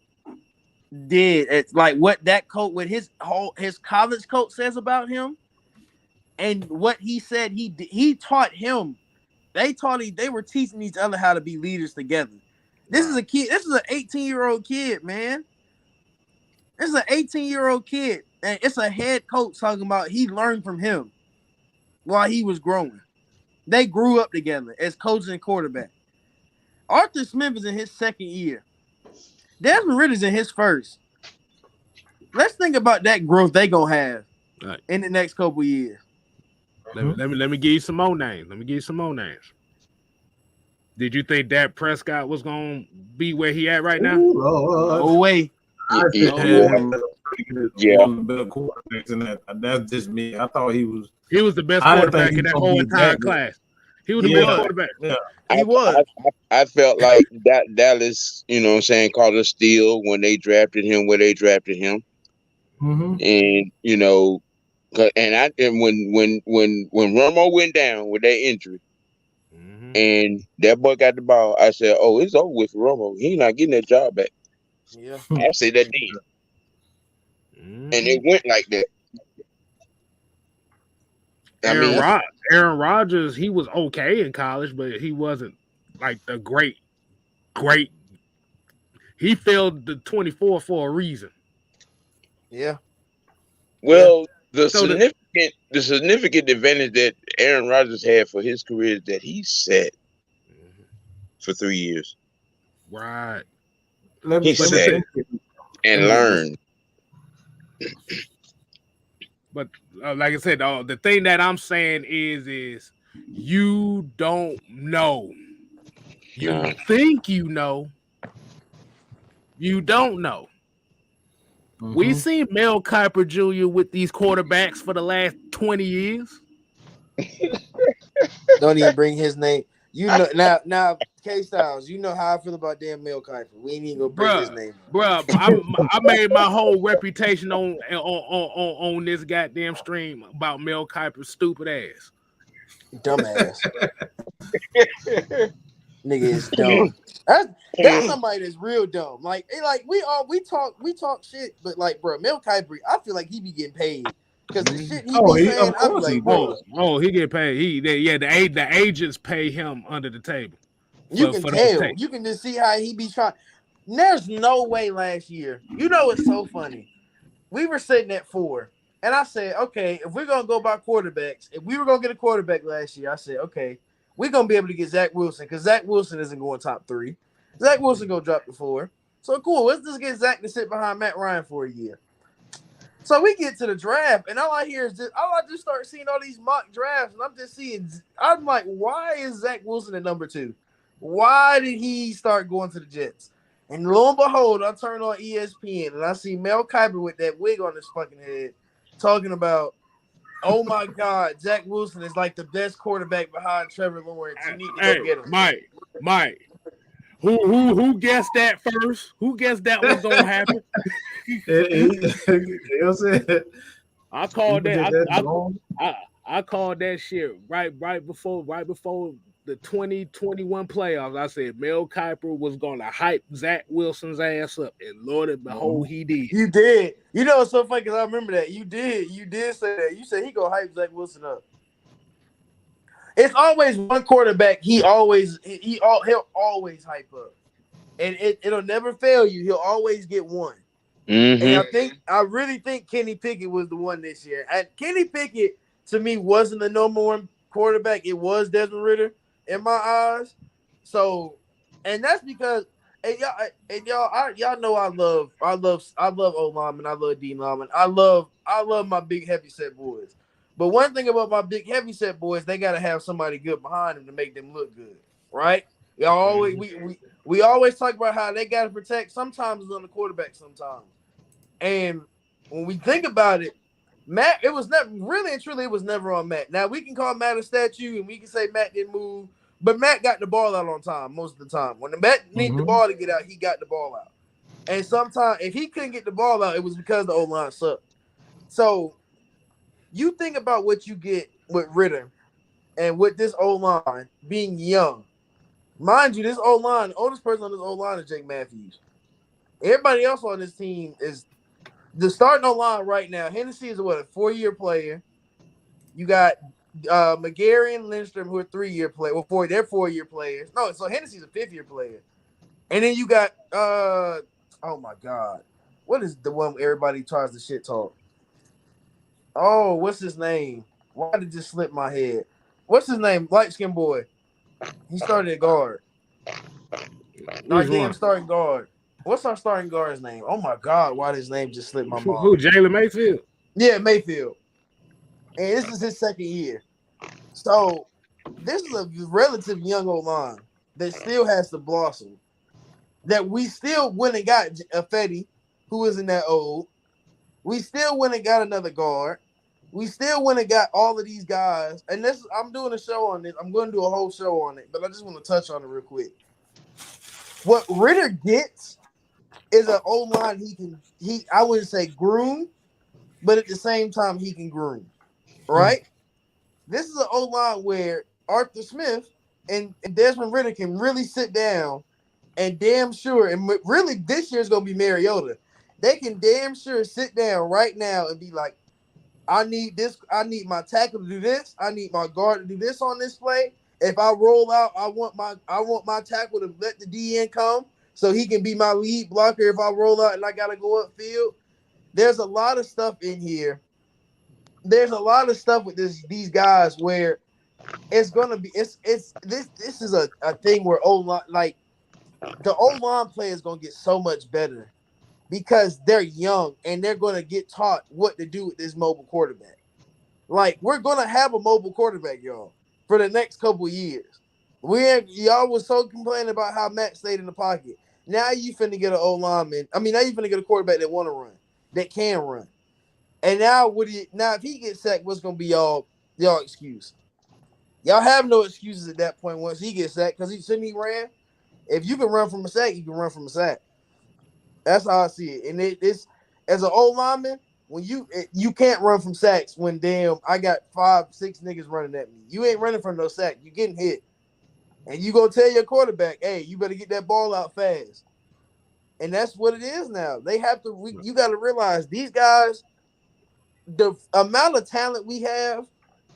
did, it's like what that coach, what his college coach says about him, and what he said he taught him. They were teaching each other how to be leaders together. This is a kid. This is an 18-year-old kid, man. This is an 18-year-old kid, and it's a head coach talking about he learned from him while he was growing. They grew up together as coach and quarterback. Arthur Smith is in his second year. Desmond Ridder's in his first. Let's think about that growth they gonna have in the next couple years. Let me give you some more names. Did you think Dak Prescott was gonna be where he at right now? No way. Yeah. One of the better quarterbacks in that. That's just me. I thought he was. He was the best quarterback in that whole entire class. He was the best quarterback. Yeah. He was. I felt like that Dallas, called a steal when they drafted him where they drafted him. Mm-hmm. And when Romo went down with that injury, and that boy got the ball, I said, "Oh, it's over with Romo. He's not getting that job back." Yeah, I said that then, and it went like that. Aaron Rodgers, he was okay in college, but he wasn't like the great. He failed the 24 for a reason. Yeah. Well, the significant advantage that Aaron Rodgers had for his career is that he sat for 3 years. Right. He sat and learned. But like I said, the thing that I'm saying is you don't know. You think you know. You don't know. We seen Mel Kiper Jr. with these quarterbacks for the last 20 years. Don't even bring his name. You know now, K Styles. You know how I feel about damn Mel Kiper. We ain't even gonna bring his name. Bro, I made my whole reputation on this goddamn stream about Mel Kiper's stupid ass. Dumbass. Nigga is dumb. That's somebody that's real dumb. Like we talk shit, but like, bro, Mel Kiper, I feel like he be getting paid because the shit he be saying. I be like, bro, he get paid. The agents pay him under the table. You can tell. You can just see how he be trying. There's no way last year. You know it's so funny. We were sitting at 4, and I said, okay, if we're gonna go by quarterbacks, if we were gonna get a quarterback last year, I said, okay, we're gonna be able to get Zach Wilson because Zach Wilson isn't going top 3. Zach Wilson gonna drop to 4. So cool. Let's just get Zach to sit behind Matt Ryan for a year. So we get to the draft, and all I just start seeing all these mock drafts, and I'm like, why is Zach Wilson at number 2? Why did he start going to the Jets? And lo and behold, I turn on ESPN and I see Mel Kiper with that wig on his fucking head talking about, oh my God, Zach Wilson is like the best quarterback behind Trevor Lawrence. You need to go get him. Mike. Who guessed that first? Who guessed that was gonna happen? I called that. I called that shit right before the 2021 playoffs, I said Mel Kiper was gonna hype Zach Wilson's ass up, and Lord and behold, he did. You did. You know what's so funny? Because I remember that you did say that. You said he gonna hype Zach Wilson up. It's always one quarterback. He'll always hype up, and it'll never fail you. He'll always get one. Mm-hmm. And I really think Kenny Pickett was the one this year. And Kenny Pickett to me wasn't the number one quarterback. It was Desmond Ridder in my eyes. So, and that's because y'all know I love O linemen, I love D linemen. I love my big heavyset boys. But one thing about my big heavyset boys, they gotta have somebody good behind them to make them look good, right? Y'all always we always talk about how they gotta protect. Sometimes it's on the quarterback, sometimes. And when we think about it, Matt, it was never really and truly, it was never on Matt. Now we can call Matt a statue and we can say Matt didn't move, but Matt got the ball out on time most of the time. When the Matt needed the ball to get out, he got the ball out. And sometimes if he couldn't get the ball out, it was because the O-line sucked. So you think about what you get with Ridder and with this O-line being young. Mind you, this O-line, the oldest person on this O-line is Jake Matthews. Everybody else on this team is the starting O-line right now. Hennessy is a 4-year player. You got McGarry and Lindstrom, who are 3-year players. Well, they're 4-year players. No, so Hennessy's a 5th-year player. And then you got oh my God. What is the one where everybody tries to shit talk? Oh, what's his name? Why did it just slip my head? What's his name? Light skin boy. He started at guard. Our damn starting guard. What's our starting guard's name? Oh my God, why did his name just slip my mind? Who? Jalen Mayfield? Yeah, Mayfield. And this is his 2nd year. So this is a relative young O-line that still has to blossom. That we still went and got a Fetty, who isn't that old. We still went and got another guard. We still went and got all of these guys. And I'm doing a show on this. I'm going to do a whole show on it, but I just want to touch on it real quick. What Ridder gets is an O-line I wouldn't say groom, but at the same time he can groom. Right? This is an O-line where Arthur Smith and Desmond Ridder can really sit down and damn sure, and really this year's going to be Mariota. They can damn sure sit down right now and be like, I need this. I need my tackle to do this. I need my guard to do this on this play. If I roll out, I want my tackle to let the DN come so he can be my lead blocker if I roll out and I got to go upfield. There's a lot of stuff in here. There's a lot of stuff with these guys where it's gonna be this is a thing where O-line, like the O-line play is gonna get so much better because they're young and they're gonna get taught what to do with this mobile quarterback. Like we're gonna have a mobile quarterback, y'all, for the next couple of years. Y'all was so complaining about how Matt stayed in the pocket. Now you finna get an O-lineman. I mean, now you finna get a quarterback that want to run, that can run. And now if he gets sacked, what's gonna be y'all excuse? Y'all have no excuses at that point once he gets sacked because he ran. If you can run from a sack, you can run from a sack. That's how I see it. And it's as an old lineman, when you can't run from sacks when damn I got 5-6 niggas running at me. You ain't running from no sack. You getting hit. And you go tell your quarterback, hey, you better get that ball out fast. And that's what it is now. They have to you got to realize these guys, the amount of talent we have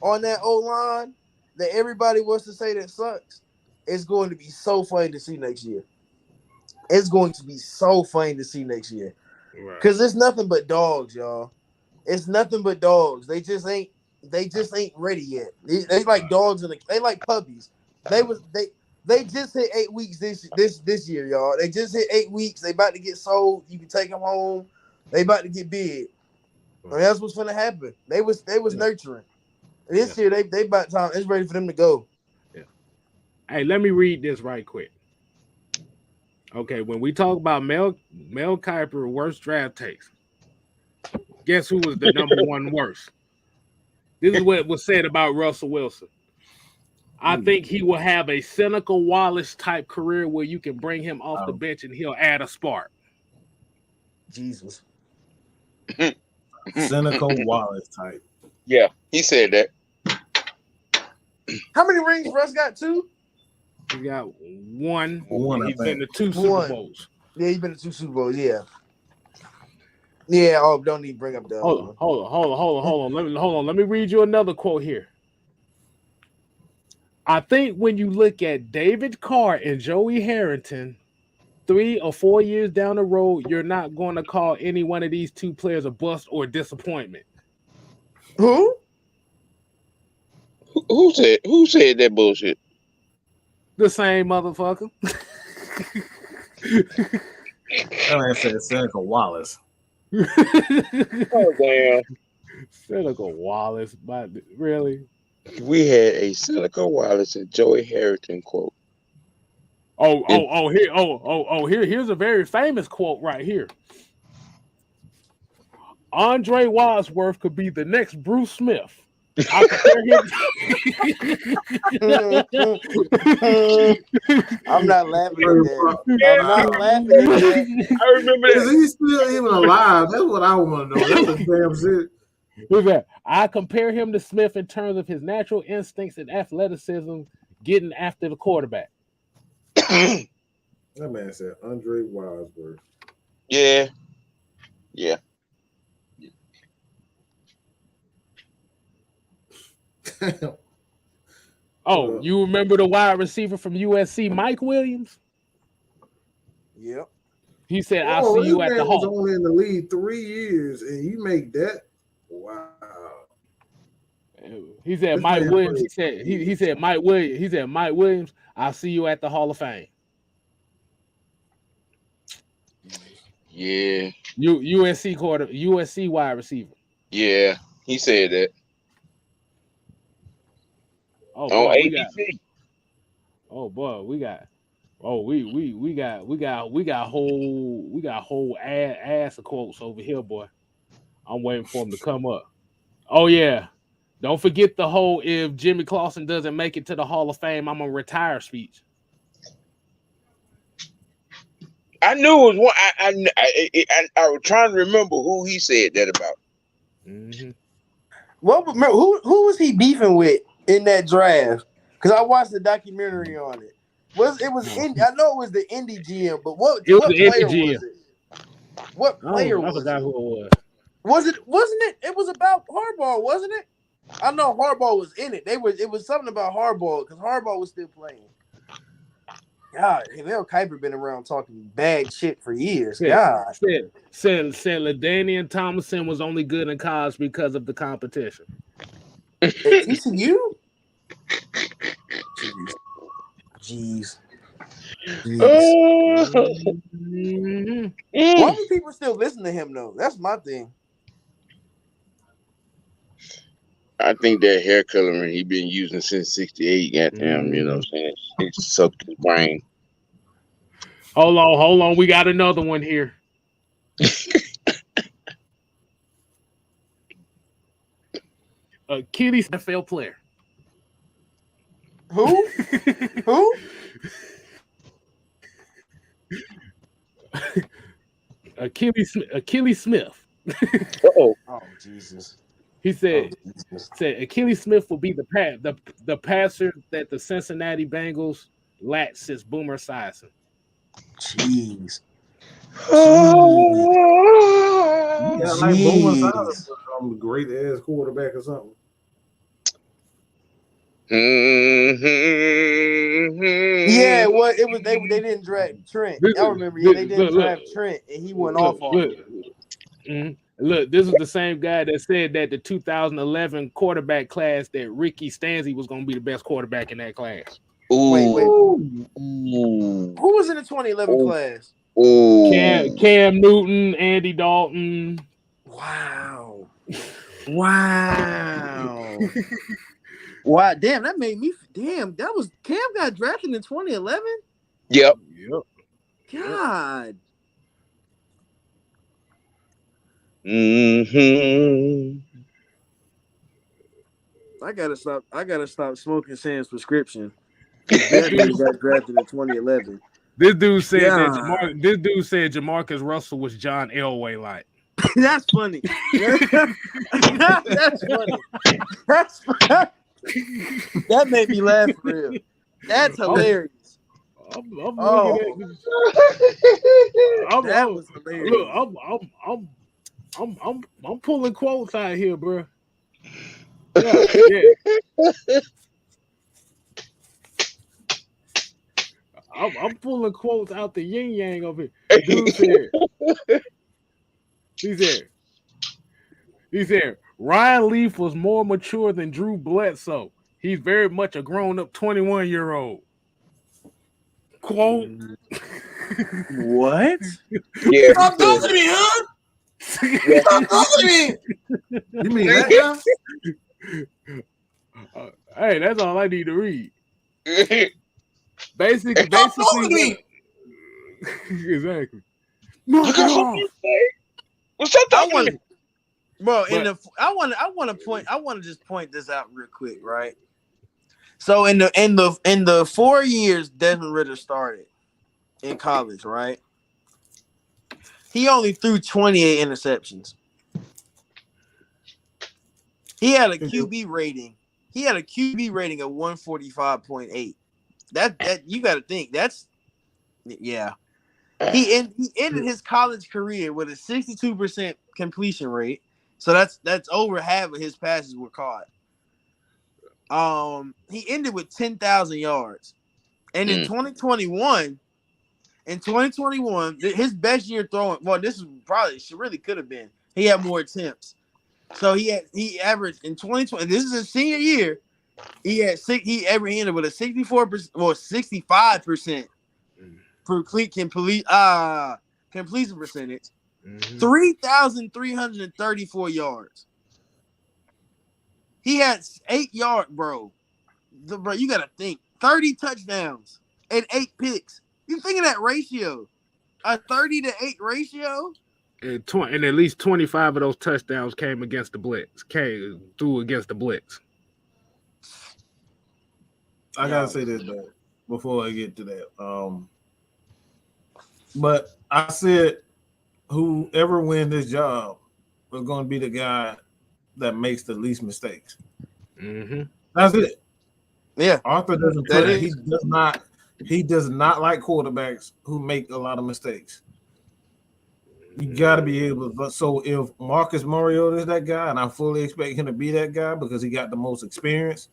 on that O-line that everybody wants to say that sucks, it's going to be so funny to see next year. It's going to be so funny to see next year. Because it's nothing but dogs, y'all. It's nothing but dogs. They just ain't ready yet. They like dogs they like puppies. They just hit 8 weeks this year, y'all. They just hit 8 weeks. They about to get sold. You can take them home. They about to get big. And that's what's gonna happen. They was nurturing. This year they about time. It's ready for them to go. Yeah. Hey, let me read this right quick. Okay, when we talk about Mel Kiper worst draft takes, guess who was the number one worst? This is what was said about Russell Wilson. I think he will have a cynical Wallace type career where you can bring him off the bench and he'll add a spark. Jesus. Cynical Wallace type. Yeah, he said that. How many rings Russ got? 2? He got one. One, He's I been think. to 2 Super Bowls. Yeah, he's been to 2 Super Bowls. Yeah. Yeah. Oh, don't need to bring up the. Hold on. Let me read you another quote here. I think when you look at David Carr and Joey Harrington, 3 or 4 years down the road, you're not going to call any one of these two players a bust or disappointment. Who? Who said that bullshit? The same motherfucker. That man said Seneca Wallace. Oh damn! Seneca Wallace, but really? We had a Seneca Wallace and Joey Harrington quote. Here's a very famous quote right here. Andre Wadsworth could be the next Bruce Smith. I I'm not laughing at that. I'm not laughing at that. I remember Is that. he still even alive? That's what I want to know. That's a damn shit. Look at that. I compare him to Smith in terms of his natural instincts and athleticism, getting after the quarterback. That man said Andre Wadsworth. Yeah. Oh, you remember the wide receiver from USC, Mike Williams? Yep. He said, "I'll see you at the Hall." Hall." Was only in the league 3 years, and you make that. Wow. He said, "Mike Williams." He said, "Mike Williams." He said, "Mike Williams, I'll see you at the Hall of Fame." Yeah. USC wide receiver. Yeah. He said that. Oh, On boy, ABC. we got whole ass of quotes over here, boy. I'm waiting for them to come up. Oh yeah, don't forget the whole "if Jimmy Clausen doesn't make it to the Hall of Fame, I'm gonna retire" speech. I knew it was one. I was trying to remember who he said that about. Mm-hmm. Well, who was he beefing with in that draft? Because I watched the documentary on it. I know it was the Indy GM, but what player was it? What player was it? I forgot who it was. Wasn't it? It was about Harbaugh, wasn't it? I know Harbaugh was in it. It was something about Harbaugh because Harbaugh was still playing. God, Mel Kiper been around talking bad shit for years. God. Said LaDainian Tomlinson was only good in college because of the competition. TCU? Jeez. Why do people still listen to him though? That's my thing. I think that hair coloring he been using since '68. Goddamn, you know what I'm saying? It sucked his brain. Hold on. We got another one here. Achilles NFL player. Who? Who? Achilles Smith. Oh Jesus. He said Achilles Smith will be the passer that the Cincinnati Bengals lacked since Boomer Esiason. Jeez. Yeah, like Boomer Esiason, a great ass quarterback or something. Yeah, well, it was they didn't draft Trent. I remember they didn't draft Trent, and he went off on it. Look, this is the same guy that said that the 2011 quarterback class that Ricky Stanzi was going to be the best quarterback in that class. Wait. Who was in the 2011 class? Cam Newton, Andy Dalton. Wow. Wow, damn, that made me that was Cam got drafted in 2011? Yep. God. I gotta stop smoking Sam's prescription. That dude got drafted in 2011. This dude said Jamarcus Russell was John Elway like. That's funny. That's funny. That made me laugh for real. That's hilarious. I'm Oh, looking at I'm, that I'm, was hilarious. look, I'm pulling quotes out here, bro. Yeah, yeah. I'm pulling quotes out the yin yang of it. Dude said, he said, he said, Ryan Leaf was more mature than Drew Bledsoe. He's very much a grown-up 21-year-old. Quote. What? Yeah, he Stop said talking to me, huh? yeah. Stop talking to me. You mean that guy? Hey, that's all I need to read. Stop talking Basically, to me. exactly. You Knock it got something off. to say? Well, stop I talking to want, me. bro. But I want to just point this out real quick, right? So in the 4 years Desmond Ridder started in college, right? He only threw 28 interceptions. He had a QB rating. He had a QB rating of 145.8. That you got to think. That's yeah. He ended his college career with a 62% completion rate. So that's over half of his passes were caught. He ended with 10,000 yards. And in 2021, his best year throwing, well, this is probably she really could have been. He had more attempts. So he averaged in 2020. This is his senior year. He ended with a 64% or 65% completion percentage, 3,334 yards. He had 8 yards, bro. Bro, you gotta think 30 touchdowns and 8 picks. You think of that ratio? A 30-8 ratio? and at least 25 of those touchdowns came against the blitz. Came through against the blitz. I gotta say this though before I get to that. But I said whoever wins this job is going to be the guy that makes the least mistakes. That's it. Yeah, Arthur doesn't play. He does not like quarterbacks who make a lot of mistakes. You got to be able to. So if Marcus Mariota is that guy, and I fully expect him to be that guy because he got the most experience.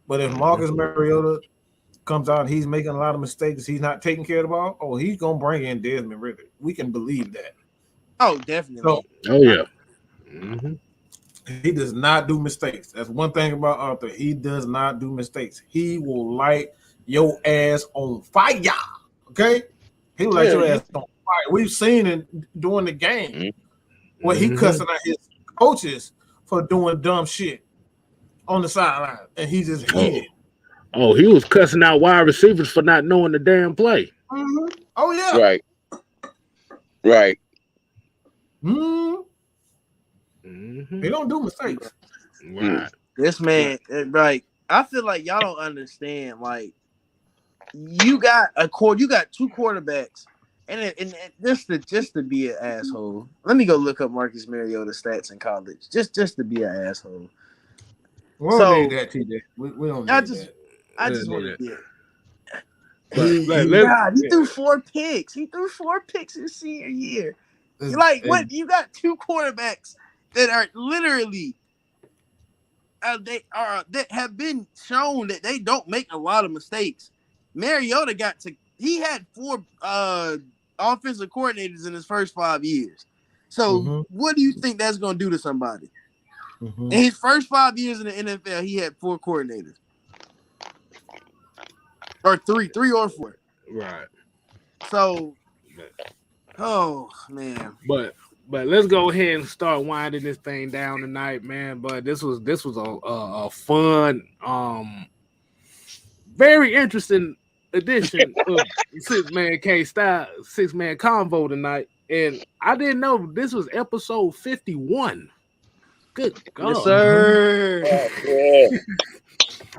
But if Marcus Mariota comes out and he's making a lot of mistakes, he's not taking care of the ball, oh, he's going to bring in Desmond Ridder. We can believe that. Oh, definitely. So, oh, yeah. He does not do mistakes. That's one thing about Arthur. He does not do mistakes. He will light your ass on fire. Okay? He will light your ass on fire. We've seen it during the game where he cussing out his coaches for doing dumb shit on the sideline. And he just heated. Oh, he was cussing out wide receivers for not knowing the damn play. Oh, yeah. Right. Right. He don't do mistakes. Right. This man, like, I feel like y'all don't understand. Like, you got two quarterbacks, and just to be an asshole. Let me go look up Marcus Mariota stats in college, just to be an asshole. We don't need that, TJ. We don't need that. I just want to get. He threw 4 picks. He threw 4 picks his senior year. What? You got two quarterbacks that are literally that have been shown that they don't make a lot of mistakes. Mariota he had 4 offensive coordinators in his first 5 years. So what do you think that's going to do to somebody? In his first 5 years in the NFL, he had 4 coordinators. Or 3 or 4. Right. So, oh man. But let's go ahead and start winding this thing down tonight, man. But this was a fun, very interesting edition of 6-Man K-Style 6-Man Convo tonight. And I didn't know this was episode 51. Good God. Yes, sir. Yeah.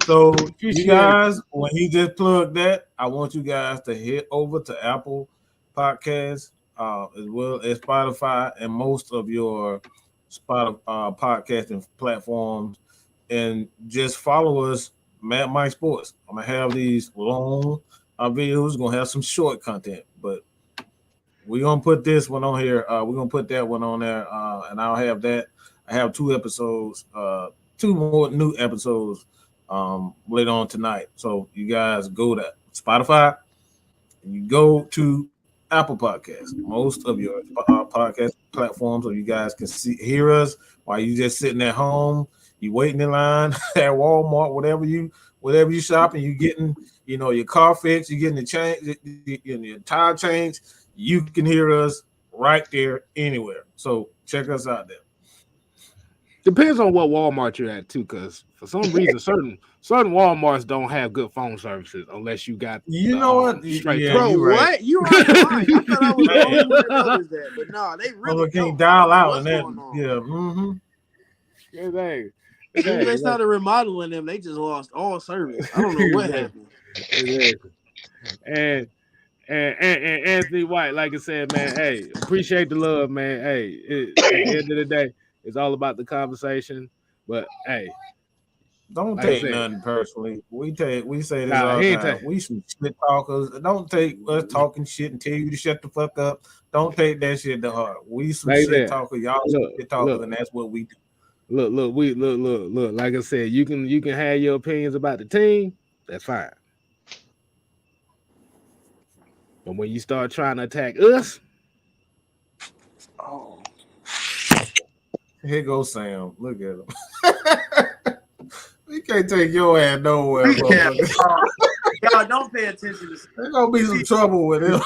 So you guys, when he just plugged that, I want you guys to head over to Apple Podcasts, as well as Spotify and most of your podcasting platforms, and just follow us, Mad Mike Sports. I'm gonna have these long our videos gonna have some short content, but we're gonna put this one on here. We're gonna put that one on there, and I'll have that. I have 2 episodes, 2 more new episodes later on tonight. So you guys go to Spotify and you go to Apple Podcasts, most of your podcast platforms, so you guys can hear us while you just sitting at home, you waiting in line at Walmart, whatever you shopping, you getting, your car fixed, you getting the change, your tire change, you can hear us right there anywhere. So check us out there. Depends on what Walmart you're at too, because for some reason certain Walmarts don't have good phone services unless you got straight. Bro, what? You right. I thought I was the only one that noticed that, but no, they really can't dial out and that. They started remodeling them. They just lost all service. I don't know what happened. And Anthony White, like I said, man, hey, appreciate the love, man. Hey, at the end of the day, it's all about the conversation. But hey, don't take nothing personally. We say this all the time. We some shit talkers. Don't take us talking shit and tell you to shut the fuck up. Don't take that shit to heart. We some shit talkers. Y'all shit talkers, and that's what we do. Look. Like I said, you can have your opinions about the team. That's fine. But when you start trying to attack us, here goes Sam. Look at him. We can't take your ass nowhere, bro. Y'all don't pay attention to. There's gonna be some trouble with him.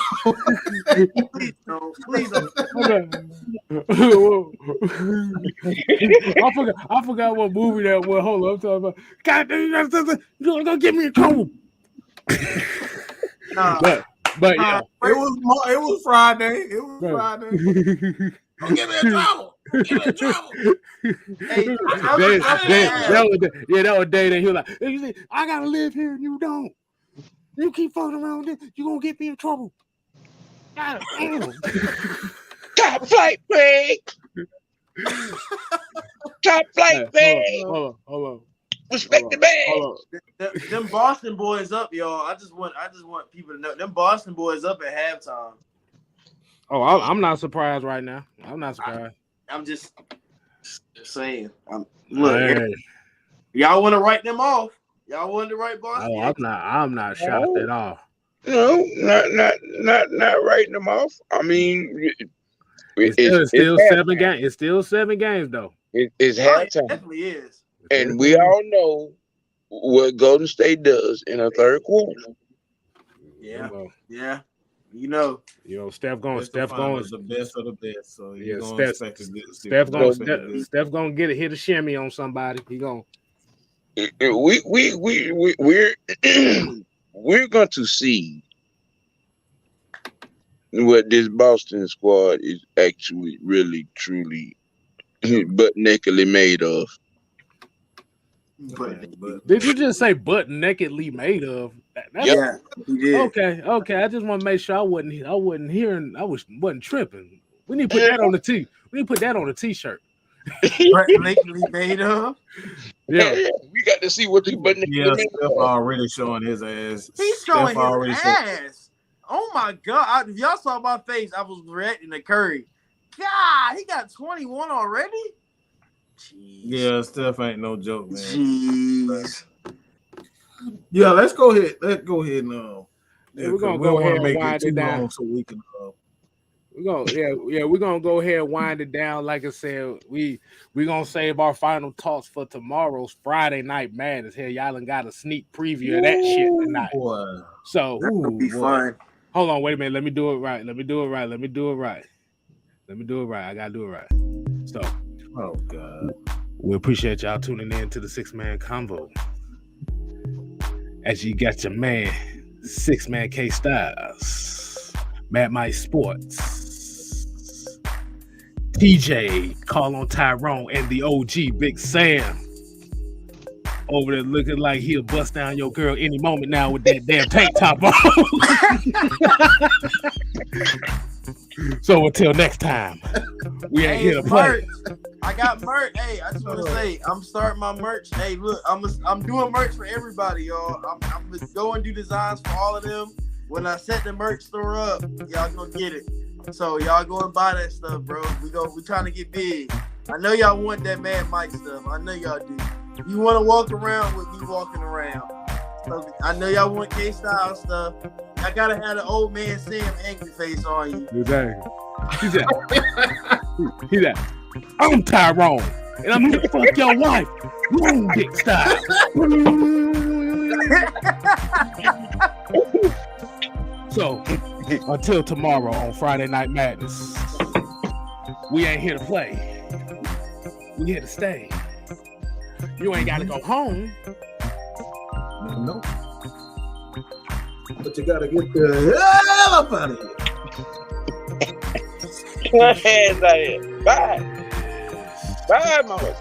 Please don't. I forgot what movie that was. Hold on, I'm talking about. God damn, you're gonna get me in trouble. But yeah, it was Friday. It was Friday. Don't get me in trouble. That was day that he was like, I gotta live here and you don't. You keep fucking around this, you gonna get me in trouble. God damn. Top flight break. Top flight break. Hold on. Respect the man. Them Boston boys up, y'all. I just want people to know them Boston boys up at halftime. Oh, I'm not surprised right now. I'm not surprised. I'm just saying. Look, y'all want to write them off? Y'all want to write Boston? Oh, I'm not shocked at all. No, not writing them off. I mean, it's still 7 games. It's still 7 games though. It's halftime. It definitely is. And we all know what Golden State does in a third quarter. Yeah. Steph going the best of the best. So yeah, Steph gonna get a hit a shimmy on somebody. He gonna. We're going to see what this Boston squad is actually really truly butt nakedly made of. Did you just say butt nakedly made of? Yeah, he did. Okay. I just want to make sure I wasn't hearing. I wasn't tripping. We need to put that on the tee. We need to put that on the t-shirt. Butt nakedly made of. Yeah, we got to see what you butt nakedly made of. Steph already showing his ass. He's showing his ass. Oh my God! If y'all saw my face, I was reacting to Curry. God, he got 21 already. Jeez. Yeah, Steph ain't no joke, man. Jeez. Yeah, let's go ahead. We're gonna go ahead and wind it down so we can. We're gonna go ahead and wind it down. Like I said, we're gonna save our final thoughts for tomorrow's Friday Night Madness. Hell, y'all done got a sneak preview of that shit tonight. Boy. So that'll be fun. Hold on, wait a minute. Let me do it right. I gotta do it right. So, oh God, we appreciate y'all tuning in to the 6-Man Convo. As you got your man, 6-Man K Styles, Mad Mike Sports, TJ, Call on Tyrone, and the OG Big Sam. Over there looking like he'll bust down your girl any moment now with that damn tank top on. So until next time, we ain't here to play. Merch. I got merch. Hey, I just want to say I'm starting my merch. Hey, look, I'm doing merch for everybody, y'all. I'm gonna go and do designs for all of them. When I set the merch store up, y'all gonna get it. So y'all go and buy that stuff, bro. We trying to get big. I know y'all want that Mad Mike stuff. I know y'all do. You want to walk around with me walking around. So I know y'all want K-Style stuff. I gotta have the old man Sam angry face on you. Exactly. He's that. I'm Tyrone, and I'm here to fuck your wife. Long dick style. So, until tomorrow on Friday Night Madness, we ain't here to play. We here to stay. You ain't got to go home. No. But you gotta get the hell up out of here. Hands out here. Bye. Bye, mama.